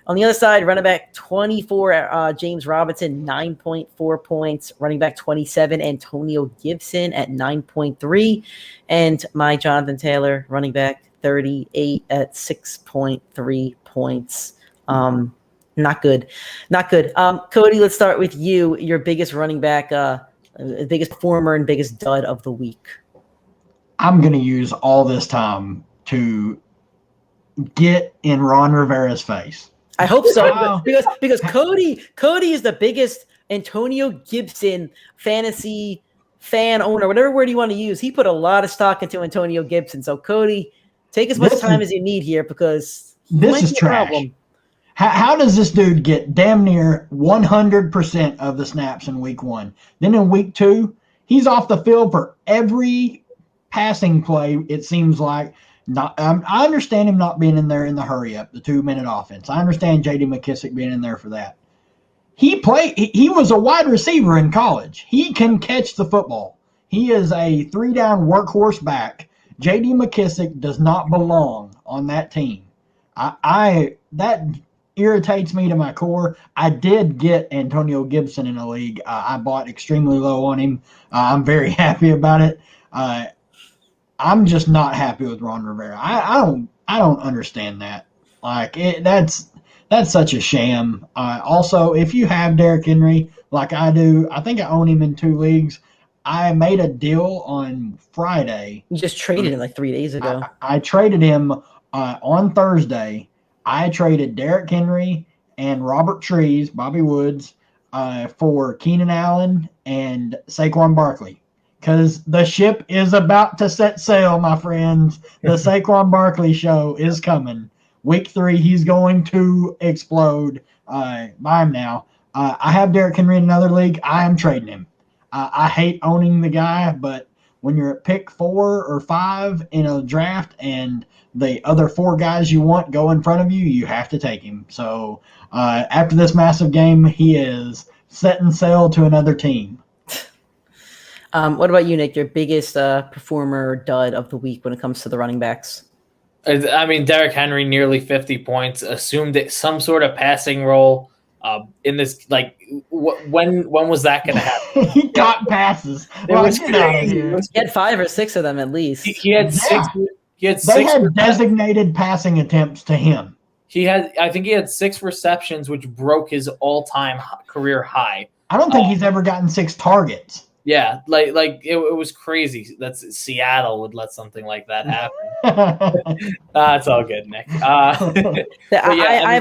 Speaker 2: On the other side, running back 24, James Robinson, 9.4 points. Running back 27, Antonio Gibson at 9.3. And my Jonathan Taylor, running back 38 at 6.3 points. Not good. Cody, let's start with you. Your biggest running back, biggest performer and biggest dud of the week.
Speaker 3: I'm going to use all this time to get in Ron Rivera's face.
Speaker 2: I hope so, because Cody is the biggest Antonio Gibson fantasy fan owner, whatever word you want to use. He put a lot of stock into Antonio Gibson. So Cody, take as much time as you need here, because
Speaker 3: this is trash. Problem. How does this dude get damn near 100% of the snaps in week 1? Then in week 2, he's off the field for every passing play, it seems like. I understand him not being in there in the hurry up, the 2-minute offense. I understand J.D. McKissick being in there for that. He was a wide receiver in college. He can catch the football. He is a 3-down workhorse back. J.D. McKissick does not belong on that team. That irritates me to my core. I did get Antonio Gibson in a league. I bought extremely low on him. I'm very happy about it. I'm just not happy with Ron Rivera. I don't understand that. Like that's That's such a sham. Also, if you have Derrick Henry, like I do, I think I own him in 2 leagues. I made a deal on Friday.
Speaker 2: You just traded him like 3 days ago.
Speaker 3: I traded him on Thursday. I traded Derrick Henry and Robert Trees, Bobby Woods, for Keenan Allen and Saquon Barkley. Because the ship is about to set sail, my friends. The Saquon Barkley show is coming. Week 3, he's going to explode. Buy him now. I have Derrick Henry in another league. I am trading him. I hate owning the guy, but when you're at pick 4 or 5 in a draft and the other 4 guys you want go in front of you, you have to take him. So after this massive game, he is setting sail to another team.
Speaker 2: What about you, Nick? Your biggest performer dud of the week when it comes to the running backs?
Speaker 4: I mean, Derrick Henry, nearly 50 points, assumed that some sort of passing role in this. Like, when was that going to happen?
Speaker 3: He got passes.
Speaker 4: It was crazy.
Speaker 2: He had 5 or 6 of them at least.
Speaker 4: He had 6. He had 6.
Speaker 3: They had designated passing attempts to him.
Speaker 4: I think he had 6 receptions, which broke his all-time career high.
Speaker 3: I don't think he's ever gotten 6 targets.
Speaker 4: Yeah, like it was crazy. That's Seattle would let something like that happen. It's all good, Nick.
Speaker 2: I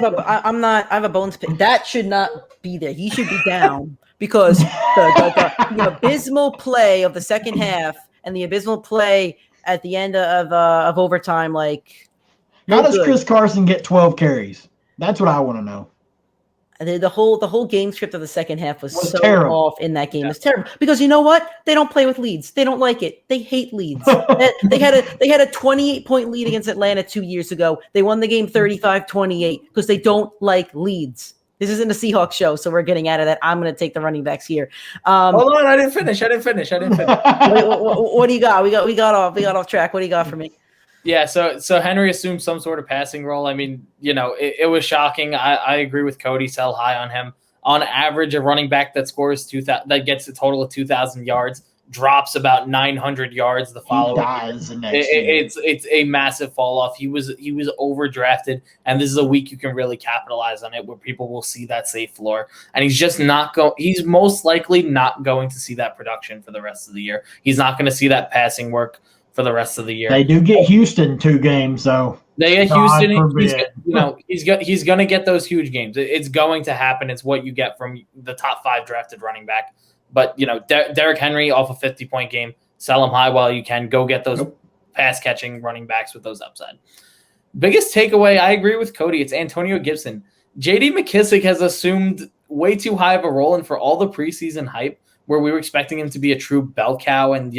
Speaker 2: have a bones pick. That should not be there. He should be down because the abysmal play of the second half and the abysmal play at the end of overtime. Like,
Speaker 3: how does Chris Carson get 12 carries? That's what I want to know.
Speaker 2: The whole game script of the second half was so
Speaker 3: terrible.
Speaker 2: off in that game. It was terrible because you know what? They don't play with leads. They don't like it. They hate leads. they had a 28-point lead against Atlanta 2 years ago. They won the game 35-28 because they don't like leads. This isn't a Seahawks show, so we're getting out of that. I'm going to take the running backs here.
Speaker 4: Hold on, I didn't finish.
Speaker 2: What do you got? We got off track. What do you got for me?
Speaker 4: Yeah, so Henry assumed some sort of passing role. I mean, it was shocking. I agree with Cody. Sell high on him. On average, a running back that scores 2,000, that gets a total of 2,000 yards, drops about 900 yards the following year. It's a massive fall off. He was overdrafted, and this is a week you can really capitalize on it, where people will see that safe floor. And he's just not going. He's most likely not going to see that production for the rest of the year. He's not going to see that passing work for the rest of the year.
Speaker 3: They do get Houston 2 games, though.
Speaker 4: They get Houston. He's going to get those huge games. It's going to happen. It's what you get from the top 5 drafted running back. But Derrick Henry off a 50-point game. Sell him high while you can. Go get those pass catching running backs with those upside. Biggest takeaway, I agree with Cody. It's Antonio Gibson. J.D. McKissic has assumed way too high of a role, and for all the preseason hype, where we were expecting him to be a true bell cow, and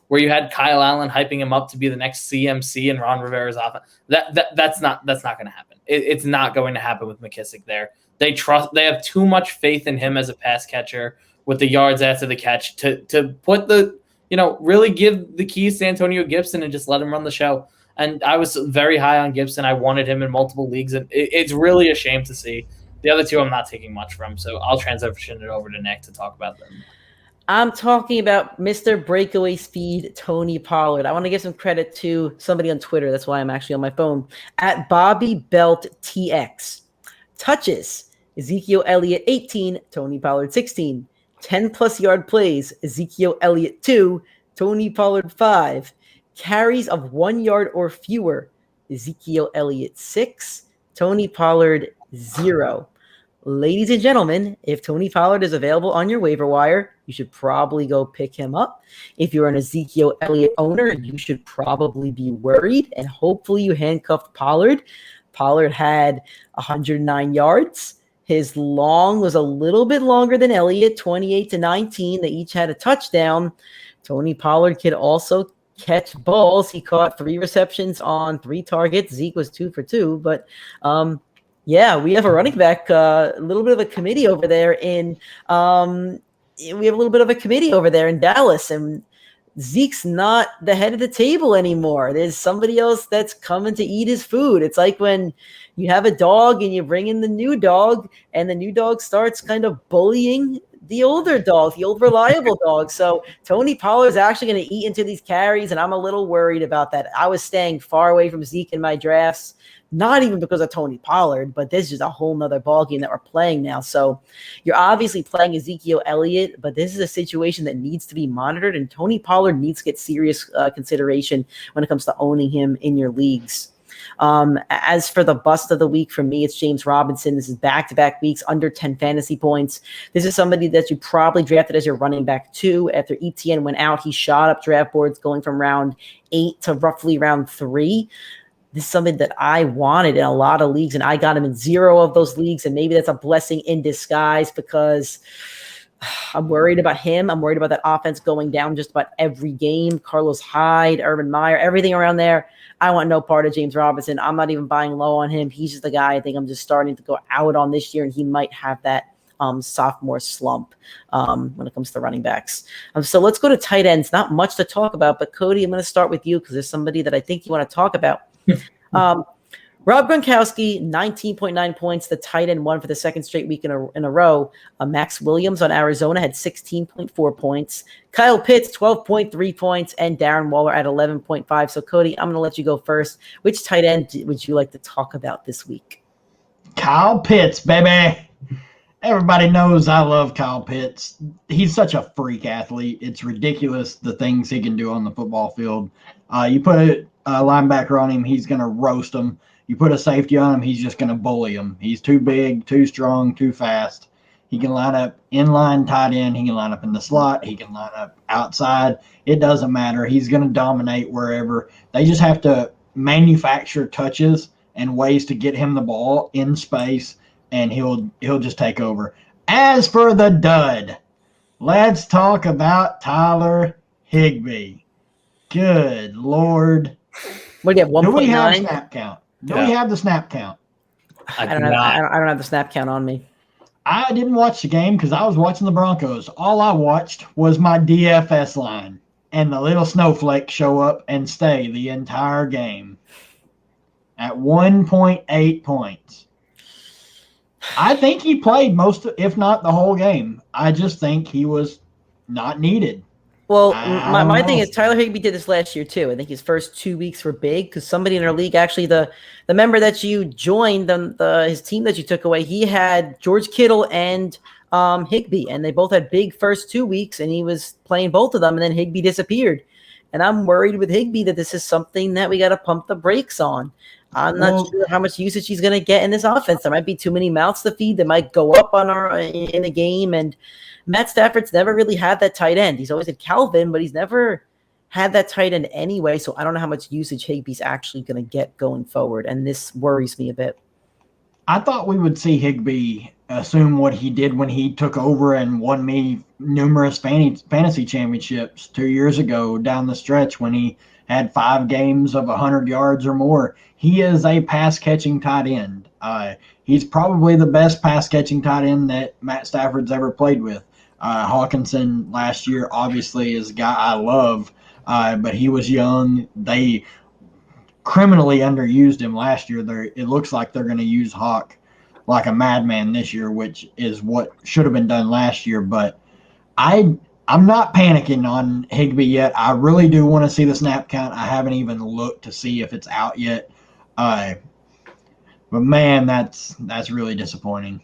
Speaker 4: where you had Kyle Allen hyping him up to be the next CMC and Ron Rivera's offense. That's not going to happen. It's not going to happen with McKissic there. They have too much faith in him as a pass catcher with the yards after the catch to put really give the keys to Antonio Gibson and just let him run the show. And I was very high on Gibson. I wanted him in multiple leagues, and it's really a shame to see. The other 2 I'm not taking much from, so I'll transition it over to Nick to talk about them.
Speaker 2: I'm talking about Mr. Breakaway Speed, Tony Pollard. I want to give some credit to somebody on Twitter. That's why I'm actually on my phone. At Bobby Belt TX. Touches, Ezekiel Elliott 18, Tony Pollard 16. 10-plus yard plays, Ezekiel Elliott 2, Tony Pollard 5. Carries of 1 yard or fewer, Ezekiel Elliott 6, Tony Pollard 0. Ladies and gentlemen, if Tony Pollard is available on your waiver wire, you should probably go pick him up. If you're an Ezekiel Elliott owner, you should probably be worried, and hopefully you handcuffed Pollard. Pollard had 109 yards. His long was a little bit longer than Elliott, 28-19. They each had a touchdown. Tony Pollard could also catch balls. He caught 3 receptions on 3 targets. Zeke was 2 for 2, but yeah, we have a running back, a little bit of a committee over there in Dallas, and Zeke's not the head of the table anymore. There's somebody else that's coming to eat his food. It's like when you have a dog and you bring in the new dog, and the new dog starts kind of bullying the older dog, the old reliable dog. So Tony Pollard is actually going to eat into these carries, and I'm a little worried about that. I was staying far away from Zeke in my drafts not even because of Tony Pollard, but this is a whole nother ballgame that we're playing now. So you're obviously playing Ezekiel Elliott, but this is a situation that needs to be monitored, and Tony Pollard needs to get serious consideration when it comes to owning him in your leagues. As for the bust of the week, for me, it's James Robinson. This is back-to-back weeks, under 10 fantasy points. This is somebody that you probably drafted as your running back 2. After ETN went out, he shot up draft boards going from round 8 to roughly round 3. This is something that I wanted in a lot of leagues, and I got him in 0 of those leagues, and maybe that's a blessing in disguise because I'm worried about him. I'm worried about that offense going down just about every game. Carlos Hyde, Urban Meyer, everything around there. I want no part of James Robinson. I'm not even buying low on him. He's just the guy I think I'm just starting to go out on this year, and he might have that sophomore slump when it comes to running backs. So let's go to tight ends. Not much to talk about, but Cody, I'm going to start with you because there's somebody that I think you want to talk about. Rob Gronkowski, 19.9 points, the tight end 1 for the second straight week in a row. Max Williams on Arizona had 16.4 points. Kyle Pitts, 12.3 points, and Darren Waller at 11.5. So, Cody, I'm going to let you go first. Which tight end would you like to talk about this week?
Speaker 3: Kyle Pitts, baby. Everybody knows I love Kyle Pitts. He's such a freak athlete. It's ridiculous the things he can do on the football field. You put a linebacker on him, he's going to roast him. You put a safety on him, he's just going to bully him. He's too big, too strong, too fast. He can line up inline tight end. He can line up in the slot. He can line up outside. It doesn't matter. He's going to dominate wherever. They just have to manufacture touches and ways to get him the ball in space, and he'll just take over. As for the dud, let's talk about Tyler Higby. Good Lord.
Speaker 2: What do you have, 1.9?
Speaker 3: Do we have snap count? Do we have the snap count?
Speaker 2: I don't have the snap count on me.
Speaker 3: I didn't watch the game because I was watching the Broncos. All I watched was my DFS line and the little snowflake show up and stay the entire game at 1.8 points. I think he played most, if not the whole game. I just think he was not needed.
Speaker 2: Well, my thing is Tyler Higby did this last year too. I think his first 2 weeks were big because somebody in our league, actually the member that you joined, his team that you took away, he had George Kittle and Higby, and they both had big first 2 weeks, and he was playing both of them, and then Higby disappeared. And I'm worried with Higby that this is something that we got to pump the brakes on. I'm not sure how much usage he's going to get in this offense. There might be too many mouths to feed. They might go up on in the game, and Matt Stafford's never really had that tight end. He's always had Calvin, but he's never had that tight end anyway. So I don't know how much usage Higby's actually going to get going forward, and this worries me a bit.
Speaker 3: I thought we would see Higby assume what he did when he took over and won me numerous fantasy championships 2 years ago down the stretch when he had 5 games of 100 yards or more. He is a pass-catching tight end. He's probably the best pass-catching tight end that Matt Stafford's ever played with. Hawkinson last year obviously is a guy I love, but he was young. They criminally underused him last year. It looks like they're going to use Hawk like a madman this year, which is what should have been done last year. But I'm not panicking on Higby yet. I really do want to see the snap count. I haven't even looked to see if it's out yet. But man, that's really disappointing.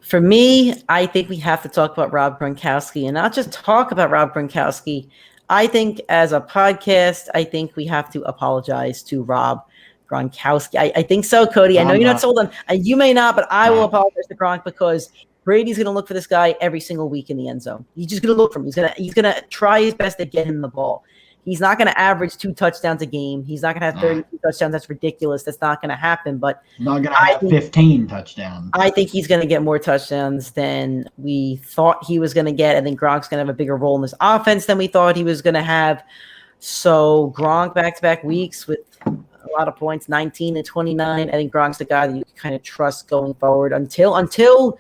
Speaker 2: For me, I think we have to talk about Rob Gronkowski, and not just talk about Rob Gronkowski. I think as a podcast, I think we have to apologize to Rob Gronkowski. I think so, Cody. I know you're not sold on. You may not, but I will apologize to Gronk because Brady's going to look for this guy every single week in the end zone. He's just going to look for him. He's going to try his best to get him the ball. He's not going to average 2 touchdowns a game. He's not going to have 32 touchdowns. That's ridiculous. That's not going to happen. But
Speaker 3: not going to have 15 touchdowns.
Speaker 2: I think he's going to get more touchdowns than we thought he was going to get. I think Gronk's going to have a bigger role in this offense than we thought he was going to have. So Gronk back-to-back weeks with a lot of points, 19 and 29. I think Gronk's the guy that you can kind of trust going forward until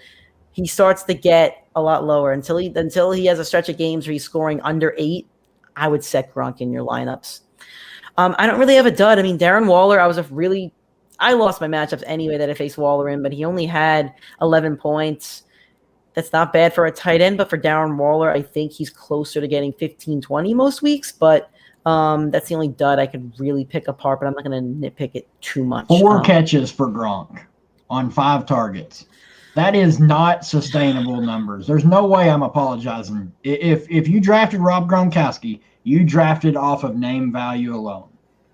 Speaker 2: he starts to get a lot lower. Until he has a stretch of games where he's scoring under 8. I would set Gronk in your lineups. I don't really have a dud. I mean, Darren Waller, I lost my matchups anyway that I faced Waller in, but he only had 11 points. That's not bad for a tight end, but for Darren Waller, I think he's closer to getting 15, 20 most weeks. But That's the only dud I could really pick apart, but I'm not going to nitpick it too much.
Speaker 3: 4 catches for Gronk on 5 targets. That is not sustainable numbers. There's no way I'm apologizing. If you drafted Rob Gronkowski, you drafted off of name value alone.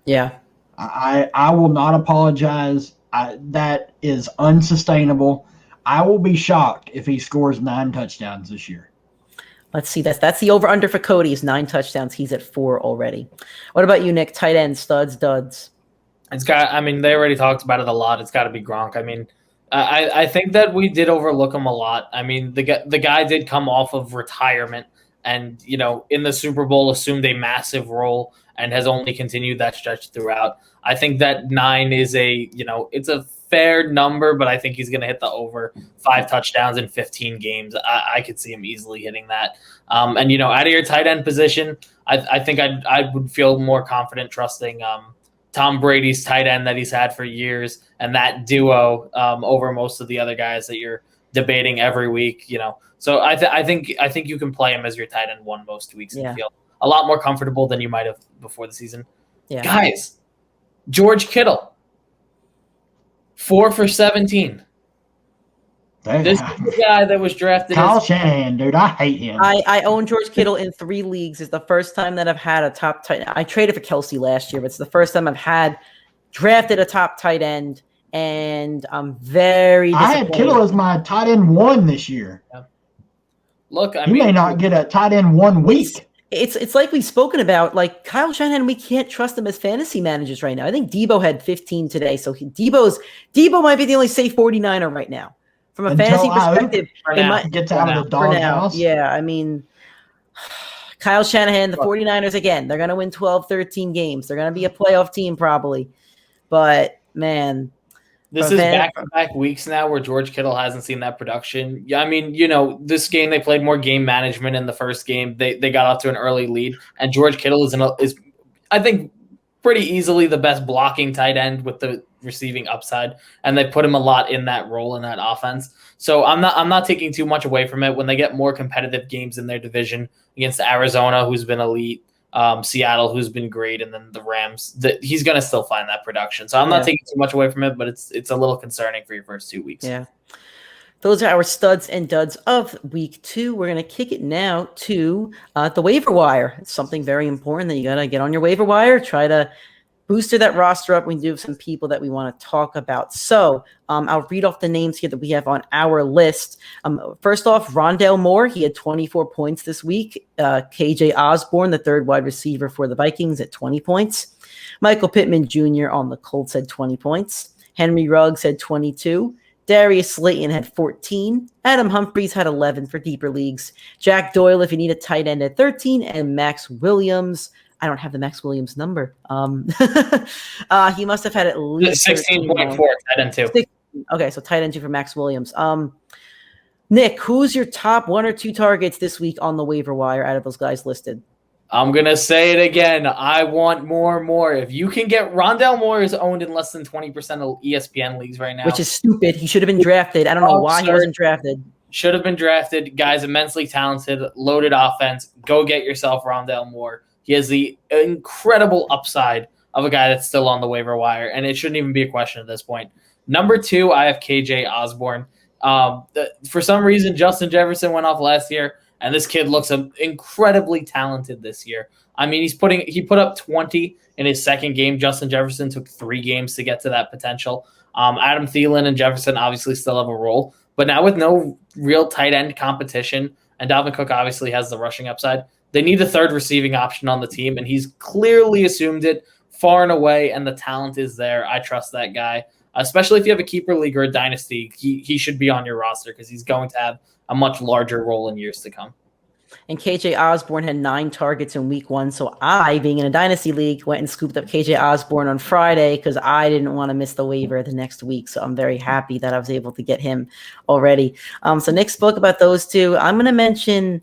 Speaker 2: Yeah.
Speaker 3: I will not apologize. That is unsustainable. I will be shocked if he scores 9 touchdowns this year.
Speaker 2: Let's see. That's the over-under for Cody is 9 touchdowns. He's at 4 already. What about you, Nick? Tight end, studs, duds.
Speaker 4: They already talked about it a lot. It's got to be Gronk. I mean, I think that we did overlook him a lot. I mean, the guy did come off of retirement and, in the Super Bowl assumed a massive role and has only continued that stretch throughout. I think that 9 is it's a fair number, but I think he's going to hit the over 5 touchdowns in 15 games. I could see him easily hitting that. And, out of your tight end position, I think I would feel more confident trusting Tom Brady's tight end that he's had for years and that duo over most of the other guys that you're debating every week, So I think you can play him as your tight end 1 most weeks and feel a lot more comfortable than you might have before the season.
Speaker 2: Yeah.
Speaker 4: Guys, George Kittle, 4 for 17. This is the guy that was drafted.
Speaker 3: Kyle Shanahan, dude, I hate him.
Speaker 2: I own George Kittle in 3 leagues. It's the first time that I've had a top tight end. I traded for Kelsey last year, but it's the first time I've drafted a top tight end, and I'm very disappointed.
Speaker 3: I had Kittle as my tight end 1 this year.
Speaker 4: Yeah. Look,
Speaker 3: he may not get a tight end 1 week.
Speaker 2: It's like we've spoken about, like Kyle Shanahan, we can't trust him as fantasy managers right now. I think Debo had 15 today, so Debo might be the only safe 49er right now. From a fantasy perspective,
Speaker 3: it gets out of the doghouse.
Speaker 2: Yeah, I mean, Kyle Shanahan, the 49ers, again, they're going to win 12, 13 games. They're going to be a playoff team probably. But, man.
Speaker 4: This is back-to-back weeks now where George Kittle hasn't seen that production. Yeah, I mean, this game they played more game management in the first game. They got off to an early lead, and George Kittle is I think, pretty easily the best blocking tight end with the receiving upside, and they put him a lot in that role in that offense. So I'm not taking too much away from it when they get more competitive games in their division against Arizona, who's been elite, Seattle, who's been great, and then the Rams. He's going to still find that production. So I'm not taking too much away from it, but it's a little concerning for your first 2 weeks.
Speaker 2: Yeah. Those are our studs and duds of week 2. We're going to kick it now to the waiver wire. It's something very important that you got to get on your waiver wire. Try to booster that roster up. We do have some people that we want to talk about. So I'll read off the names here that we have on our list. First off, Rondale Moore. He had 24 points this week. KJ Osborne, the 3rd wide receiver for the Vikings, at 20 points. Michael Pittman Jr. on the Colts had 20 points. Henry Ruggs had 22. Darius Slayton had 14. Adam Humphries had 11 for deeper leagues. Jack Doyle, if you need a tight end, at 13. And Max Williams. I don't have the Max Williams number. He must have had at least
Speaker 4: 16.4 tight end 2.
Speaker 2: Okay, so tight end 2 for Max Williams. Nick, who's your top 1 or 2 targets this week on the waiver wire out of those guys listed?
Speaker 4: I'm going to say it again. I want more. If you can get Rondale Moore is owned in less than 20% of ESPN leagues right now.
Speaker 2: Which is stupid. He should have been drafted. I don't know why he wasn't drafted.
Speaker 4: Should have been drafted. Guy's immensely talented, loaded offense. Go get yourself Rondale Moore. He has the incredible upside of a guy that's still on the waiver wire, and it shouldn't even be a question at this point. Number 2, I have KJ Osborne. For some reason, Justin Jefferson went off last year, and this kid looks incredibly talented this year. I mean, he put up 20 in his second game. Justin Jefferson took 3 games to get to that potential. Adam Thielen and Jefferson obviously still have a role, but now with no real tight end competition, and Dalvin Cook obviously has the rushing upside, they need a 3rd receiving option on the team, and he's clearly assumed it far and away, and the talent is there. I trust that guy, especially if you have a keeper league or a dynasty. He should be on your roster because he's going to have a much larger role in years to come.
Speaker 2: And KJ Osborne had 9 targets in week 1. So I, being in a dynasty league, went and scooped up KJ Osborne on Friday because I didn't want to miss the waiver the next week. So I'm very happy that I was able to get him already. So Nick spoke about those 2. I'm going to mention,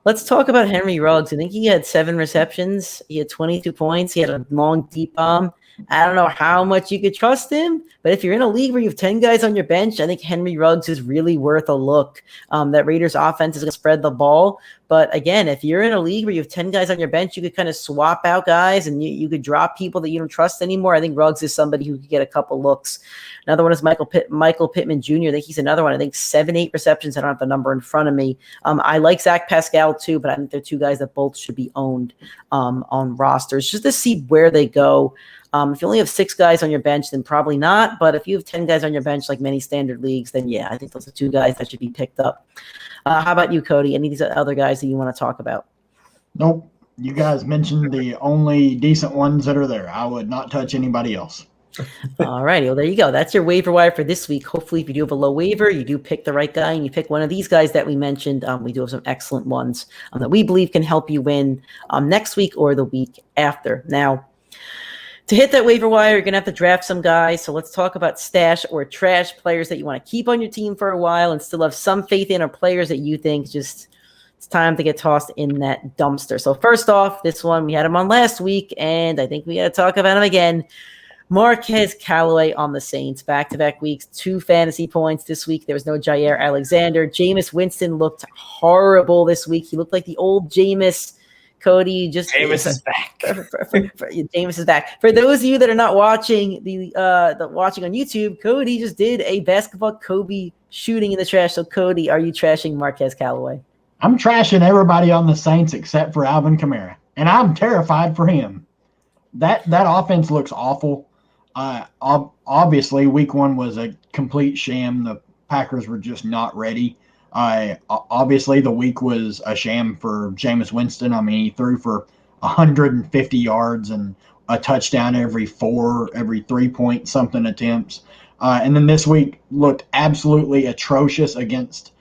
Speaker 2: let's talk about Henry Ruggs. I think he had 7 receptions. He had 22 points. He had a long, deep bomb. I don't know how much you could trust him, but if you're in a league where you have 10 guys on your bench, I think Henry Ruggs is really worth a look. That Raiders offense is going to spread the ball. But again, if you're in a league where you have 10 guys on your bench, you could kind of swap out guys and you could drop people that you don't trust anymore. I think Ruggs is somebody who could get a couple looks. Another one is Michael Pittman Jr. I think he's another one. I think 7-8 receptions. I don't have the number in front of me. I like Zach Pascal too, but I think they're two guys that both should be owned on rosters just to see where they go. If you only have 6 guys on your bench, then probably not. But if you have 10 guys on your bench, like many standard leagues, then yeah, I think those are 2 guys that should be picked up. How about you, Cody? Any of these other guys that you want to talk about?
Speaker 3: Nope. You guys mentioned the only decent ones that are there. I would not touch anybody else.
Speaker 2: All righty. Well, there you go. That's your waiver wire for this week. Hopefully, if you do have a low waiver, you do pick the right guy and you pick one of these guys that we mentioned. We do have some excellent ones that we believe can help you win next week or the week after. Now, to hit that waiver wire, you're going to have to draft some guys. So let's talk about stash or trash players that you want to keep on your team for a while and still have some faith in, or players that you think just it's time to get tossed in that dumpster. So first off, this one, we had him on last week, and I think we got to talk about him again. Marquez Callaway on the Saints, back-to-back weeks, 2 fantasy points this week. There was no Jair Alexander. Jameis Winston looked horrible this week. He looked like the old Jameis. Cody,
Speaker 4: Jameis is back.
Speaker 2: Jameis is back. For those of you that are not watching the watching on YouTube, Cody just did a basketball Kobe shooting in the trash. So, Cody, are you trashing Marquez Callaway?
Speaker 3: I'm trashing everybody on the Saints except for Alvin Kamara, and I'm terrified for him. That offense looks awful. Obviously, week 1 was a complete sham. The Packers were just not ready. Obviously, the week was a sham for Jameis Winston. I mean, he threw for 150 yards and a touchdown every 3-point something attempts. And then this week looked absolutely atrocious against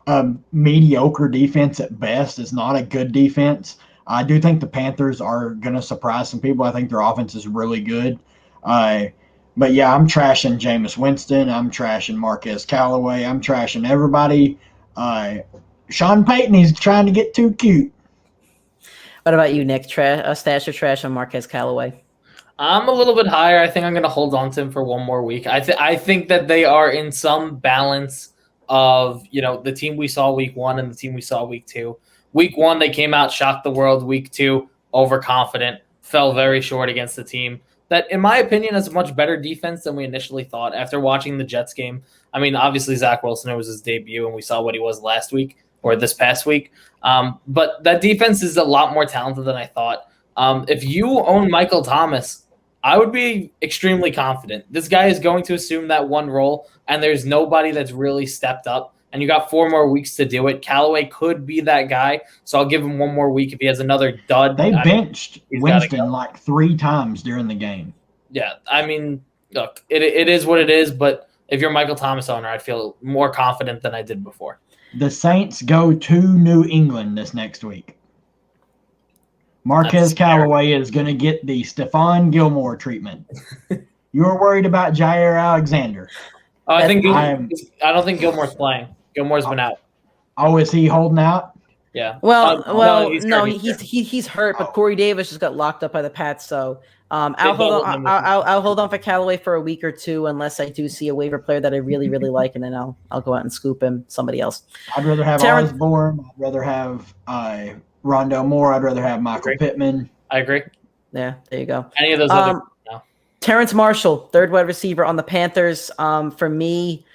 Speaker 3: a mediocre defense at best. It's not a good defense. I do think the Panthers are going to surprise some people. I think their offense is really good. But yeah, I'm trashing Jameis Winston. I'm trashing Marquez Callaway. I'm trashing everybody. Sean Payton, he's trying to get too cute.
Speaker 2: What about you, Nick? Stash or trash on Marquez Callaway?
Speaker 4: I'm a little bit higher. I think I'm going to hold on to him for one more week. I think that they are in some balance of, the team we saw week 1 and the team we saw week 2. Week 1, they came out, shocked the world. Week 2, overconfident, fell very short against the team that, in my opinion, has a much better defense than we initially thought after watching the Jets game. I mean, obviously, Zach Wilson, it was his debut, and we saw what he was last week or this past week. But that defense is a lot more talented than I thought. If you own Michael Thomas, I would be extremely confident. This guy is going to assume that one role, and there's nobody that's really stepped up. And you got 4 more weeks to do it. Callaway could be that guy, so I'll give him 1 more week if he has another dud.
Speaker 3: They benched Winston like 3 times during the game.
Speaker 4: Yeah, I mean, look, it is what it is, but if you're a Michael Thomas owner, I'd feel more confident than I did before.
Speaker 3: The Saints go to New England this next week. Marquez Callaway is going to get the Stefan Gilmore treatment. You were worried about Jair Alexander.
Speaker 4: Oh, I don't think Gilmore's playing. Gilmore's been out.
Speaker 3: Oh, is he holding out?
Speaker 4: Yeah.
Speaker 2: Well, he's hurt, but Corey Davis just got locked up by the Pats, so I'll hold on for Callaway for a week or 2 unless I do see a waiver player that I really, really like, and then I'll go out and scoop him somebody else.
Speaker 3: I'd rather have Osborne. I'd rather have Rondale Moore. I'd rather have Michael Pittman.
Speaker 4: I agree.
Speaker 2: Yeah, there you go.
Speaker 4: Any of those other no.
Speaker 2: Terrence Marshall, 3rd wide receiver on the Panthers. For me,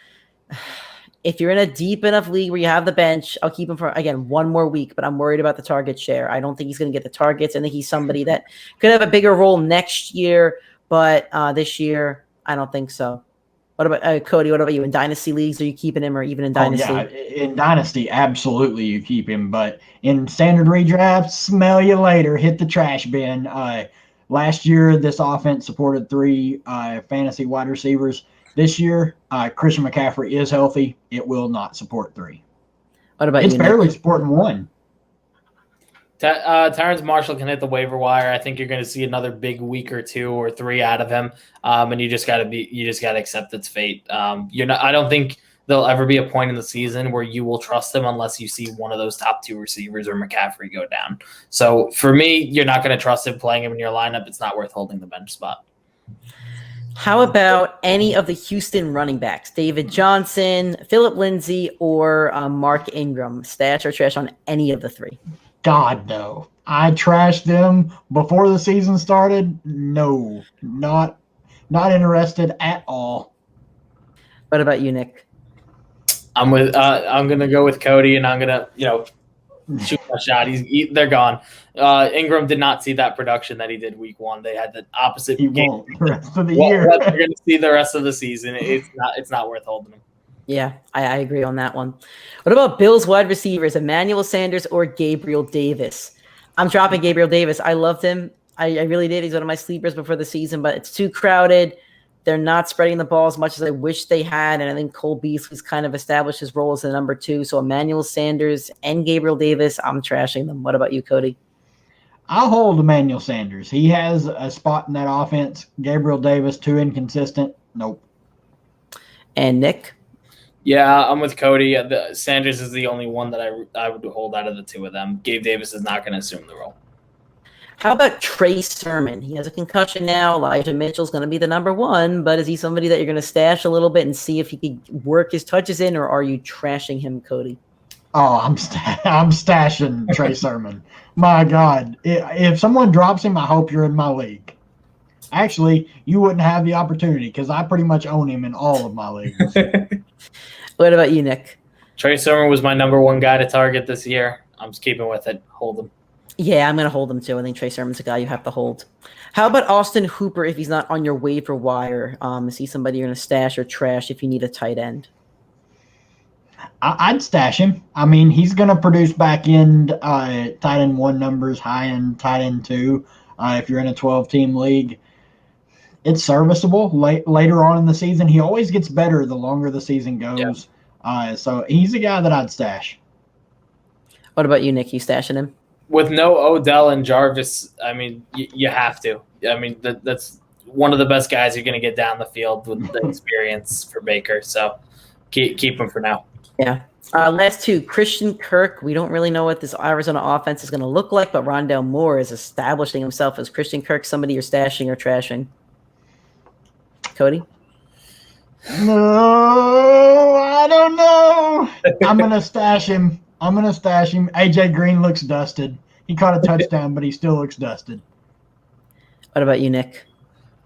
Speaker 2: if you're in a deep enough league where you have the bench, I'll keep him for, again, 1 more week, but I'm worried about the target share. I don't think he's going to get the targets. I think he's somebody that could have a bigger role next year, but this year, I don't think so. What about Cody? What about you? In Dynasty leagues, are you keeping him, or even in Dynasty?
Speaker 3: Yeah, in Dynasty, absolutely you keep him, but in standard redraft, smell you later, hit the trash bin. Last year, this offense supported 3 fantasy wide receivers. This year, Christian McCaffrey is healthy. It will not support 3.
Speaker 2: What about
Speaker 3: you? It's barely
Speaker 2: Nick?
Speaker 3: supporting 1.
Speaker 4: Terrence Marshall can hit the waiver wire. I think you're going to see another big week or 2 or 3 out of him, and you just got to accept its fate. I don't think there'll ever be a point in the season where you will trust him unless you see one of those top 2 receivers or McCaffrey go down. So for me, you're not going to trust him playing him in your lineup. It's not worth holding the bench spot.
Speaker 2: How about any of the Houston running backs? David Johnson, Philip Lindsay, or Mark Ingram? Stash or trash on any of the three?
Speaker 3: God, no. I trashed them before the season started. No, not interested at all.
Speaker 2: What about you, Nick?
Speaker 4: I'm gonna go with Cody, and I'm gonna shoot my shot. They're gone. Ingram did not see that production that he did week 1. They had the opposite.
Speaker 3: He won't the rest of the year.
Speaker 4: What they're going to see the rest of the season, it's not worth holding him.
Speaker 2: Yeah, I agree on that one. What about Bills wide receivers, Emmanuel Sanders or Gabriel Davis? I'm dropping Gabriel Davis. I loved him. I really did. He's one of my sleepers before the season, but it's too crowded. They're not spreading the ball as much as I wish they had, and I think Cole Beasley's kind of established his role as the number 2. So Emmanuel Sanders and Gabriel Davis, I'm trashing them. What about you, Cody?
Speaker 3: I'll hold Emmanuel Sanders. He has a spot in that offense. Gabriel Davis, too inconsistent. Nope.
Speaker 2: And Nick?
Speaker 4: Yeah, I'm with Cody. Sanders is the only one that I would hold out of the two of them. Gabe Davis is not going to assume the role.
Speaker 2: How about Trey Sermon? He has a concussion now. Elijah Mitchell's going to be the number 1, but is he somebody that you're going to stash a little bit and see if he can work his touches in, or are you trashing him, Cody?
Speaker 3: Oh, I'm stashing Trey Sermon. My God. If someone drops him, I hope you're in my league. Actually, you wouldn't have the opportunity because I pretty much own him in all of my leagues.
Speaker 2: What about you, Nick?
Speaker 4: Trey Sermon was my number 1 guy to target this year. I'm just keeping with it. Hold him.
Speaker 2: Yeah, I'm going to hold him too. I think Trey Sermon's a guy you have to hold. How about Austin Hooper if he's not on your waiver wire? Is he somebody you're going to stash or trash if you need a tight end?
Speaker 3: I'd stash him. I mean, he's going to produce back end tight end 1 numbers, high end tight end 2. If you're in a 12-team league, it's serviceable. Later on in the season, he always gets better the longer the season goes. Yeah. So he's a guy that I'd stash.
Speaker 2: What about you, Nick? You stashing him?
Speaker 4: With no Odell and Jarvis, I mean, you have to. I mean, that's one of the best guys you're going to get down the field with the experience for Baker. So keep him for now.
Speaker 2: Yeah. Last 2, Christian Kirk. We don't really know what this Arizona offense is going to look like, but Rondale Moore is establishing himself as Christian Kirk, somebody you're stashing or trashing. Cody?
Speaker 3: No, I don't know. I'm going to stash him. AJ Green looks dusted. He caught a touchdown, but he still looks dusted.
Speaker 2: What about you, Nick?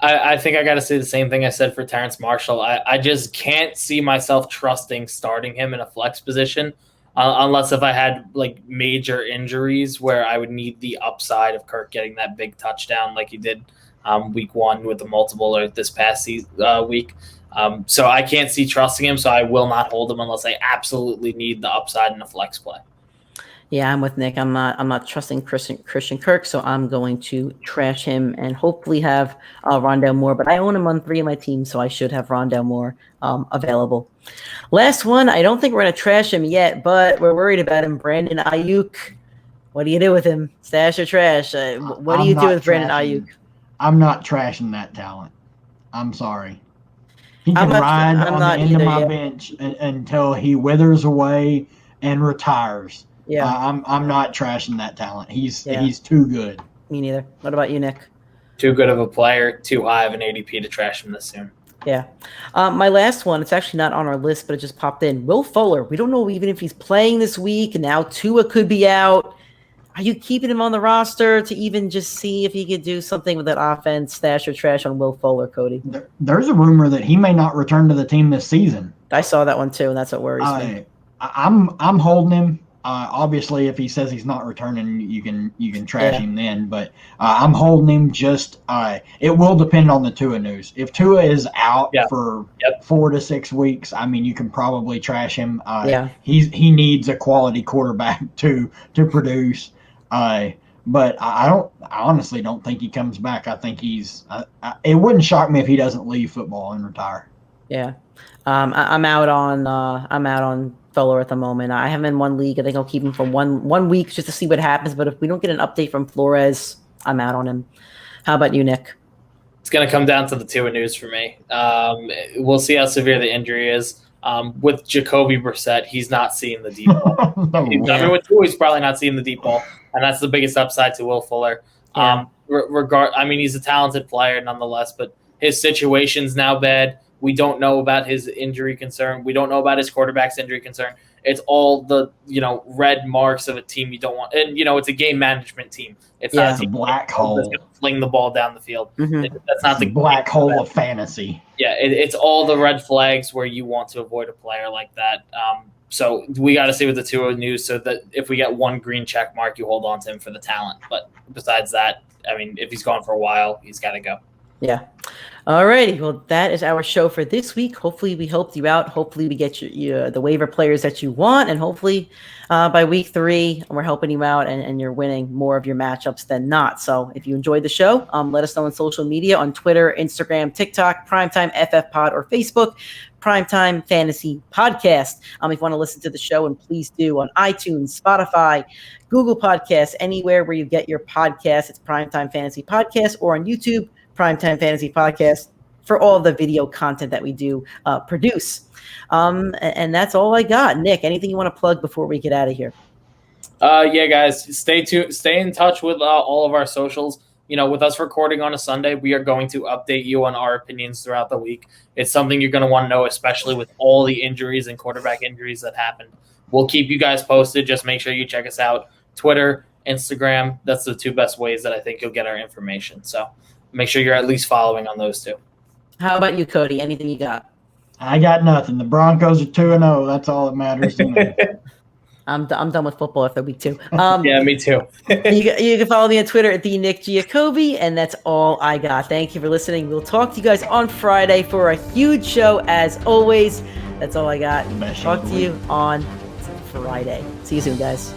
Speaker 4: I think I got to say the same thing I said for Terrence Marshall. I just can't see myself trusting starting him in a flex position unless if I had like major injuries where I would need the upside of Kirk getting that big touchdown like he did week 1 with the multiple or this past week. So I can't see trusting him, so I will not hold him unless I absolutely need the upside in a flex play.
Speaker 2: Yeah, I'm with Nick. I'm not trusting Christian Kirk, so I'm going to trash him and hopefully have Rondale Moore. But I own him on 3 of my teams, so I should have Rondale Moore available. Last one, I don't think we're going to trash him yet, but we're worried about him. Brandon Ayuk. What do you do with him? Stash or trash? What do you do with Brandon Ayuk?
Speaker 3: I'm not trashing that talent. I'm sorry. He can ride on the end of my bench until he withers away and retires.
Speaker 2: Yeah,
Speaker 3: I'm not trashing that talent. He's too good.
Speaker 2: Me neither. What about you, Nick?
Speaker 4: Too good of a player, too high of an ADP to trash him this soon.
Speaker 2: Yeah. My last one, it's actually not on our list, but it just popped in. Will Fuller. We don't know even if he's playing this week. Now Tua could be out. Are you keeping him on the roster to even just see if he could do something with that offense? Stash or trash on Will Fuller, Cody?
Speaker 3: There's a rumor that he may not return to the team this season.
Speaker 2: I saw that one too, and that's what worries me.
Speaker 3: I'm holding him. Obviously, if he says he's not returning, you can trash him then. But I'm holding him. Just it will depend on the Tua news. If Tua is out for 4 to 6 weeks, I mean, you can probably trash him. He needs a quality quarterback to produce. But I honestly don't think he comes back. I think he's. It wouldn't shock me if he doesn't leave football and retire.
Speaker 2: Yeah, I'm out on Fuller at the moment. I have him in 1 league. I think I'll keep him for one week just to see what happens. But if we don't get an update from Flores, I'm out on him. How about you, Nick?
Speaker 4: It's going to come down to the Tua news for me. We'll see how severe the injury is. With Jacoby Brissett, he's not seeing the deep ball. With Tua, he's probably not seeing the deep ball, and that's the biggest upside to Will Fuller.
Speaker 2: Yeah.
Speaker 4: He's a talented player nonetheless, but his situation's now bad. We don't know about his injury concern. We don't know about his quarterback's injury concern. It's all the, red marks of a team you don't want. And, it's a game management team. It's not a team
Speaker 3: black hole
Speaker 4: that's going to fling the ball down the field.
Speaker 2: Mm-hmm.
Speaker 4: That's not the
Speaker 3: black hole of fantasy.
Speaker 4: Yeah, it's all the red flags where you want to avoid a player like that. So we got to see with the Tua news so that if we get one green check mark, you hold on to him for the talent. But besides that, I mean, if he's gone for a while, he's got to go.
Speaker 2: Yeah. All righty. Well, that is our show for this week. Hopefully we helped you out. Hopefully we get you the waiver players that you want. And hopefully by week 3, we're helping you out and you're winning more of your matchups than not. So if you enjoyed the show, let us know on social media, on Twitter, Instagram, TikTok, PrimeTimeFFPod, or Facebook, Primetime Fantasy Podcast. If you want to listen to the show, and please do, on iTunes, Spotify, Google Podcasts, anywhere where you get your podcasts, it's Primetime Fantasy Podcast, or on YouTube, Primetime Fantasy Podcast, for all the video content that we do produce. And that's all I got. Nick, anything you want to plug before we get out of here?
Speaker 4: Yeah, guys, stay in touch with all of our socials. With us recording on a Sunday, we are going to update you on our opinions throughout the week. It's something you're going to want to know, especially with all the injuries and quarterback injuries that happened. We'll keep you guys posted. Just make sure you check us out. Twitter, Instagram, that's the 2 best ways that I think you'll get our information. So make sure you're at least following on those 2.
Speaker 2: How about you, Cody? Anything you got?
Speaker 3: I got nothing. The Broncos are 2-0. That's all that matters to me.
Speaker 2: I'm done with football after week 2.
Speaker 4: Yeah, me too.
Speaker 2: you can follow me on Twitter at @TheNickGiacobi, and that's all I got. Thank you for listening. We'll talk to you guys on Friday for a huge show, as always. That's all I got. Talk to you on Friday. See you soon, guys.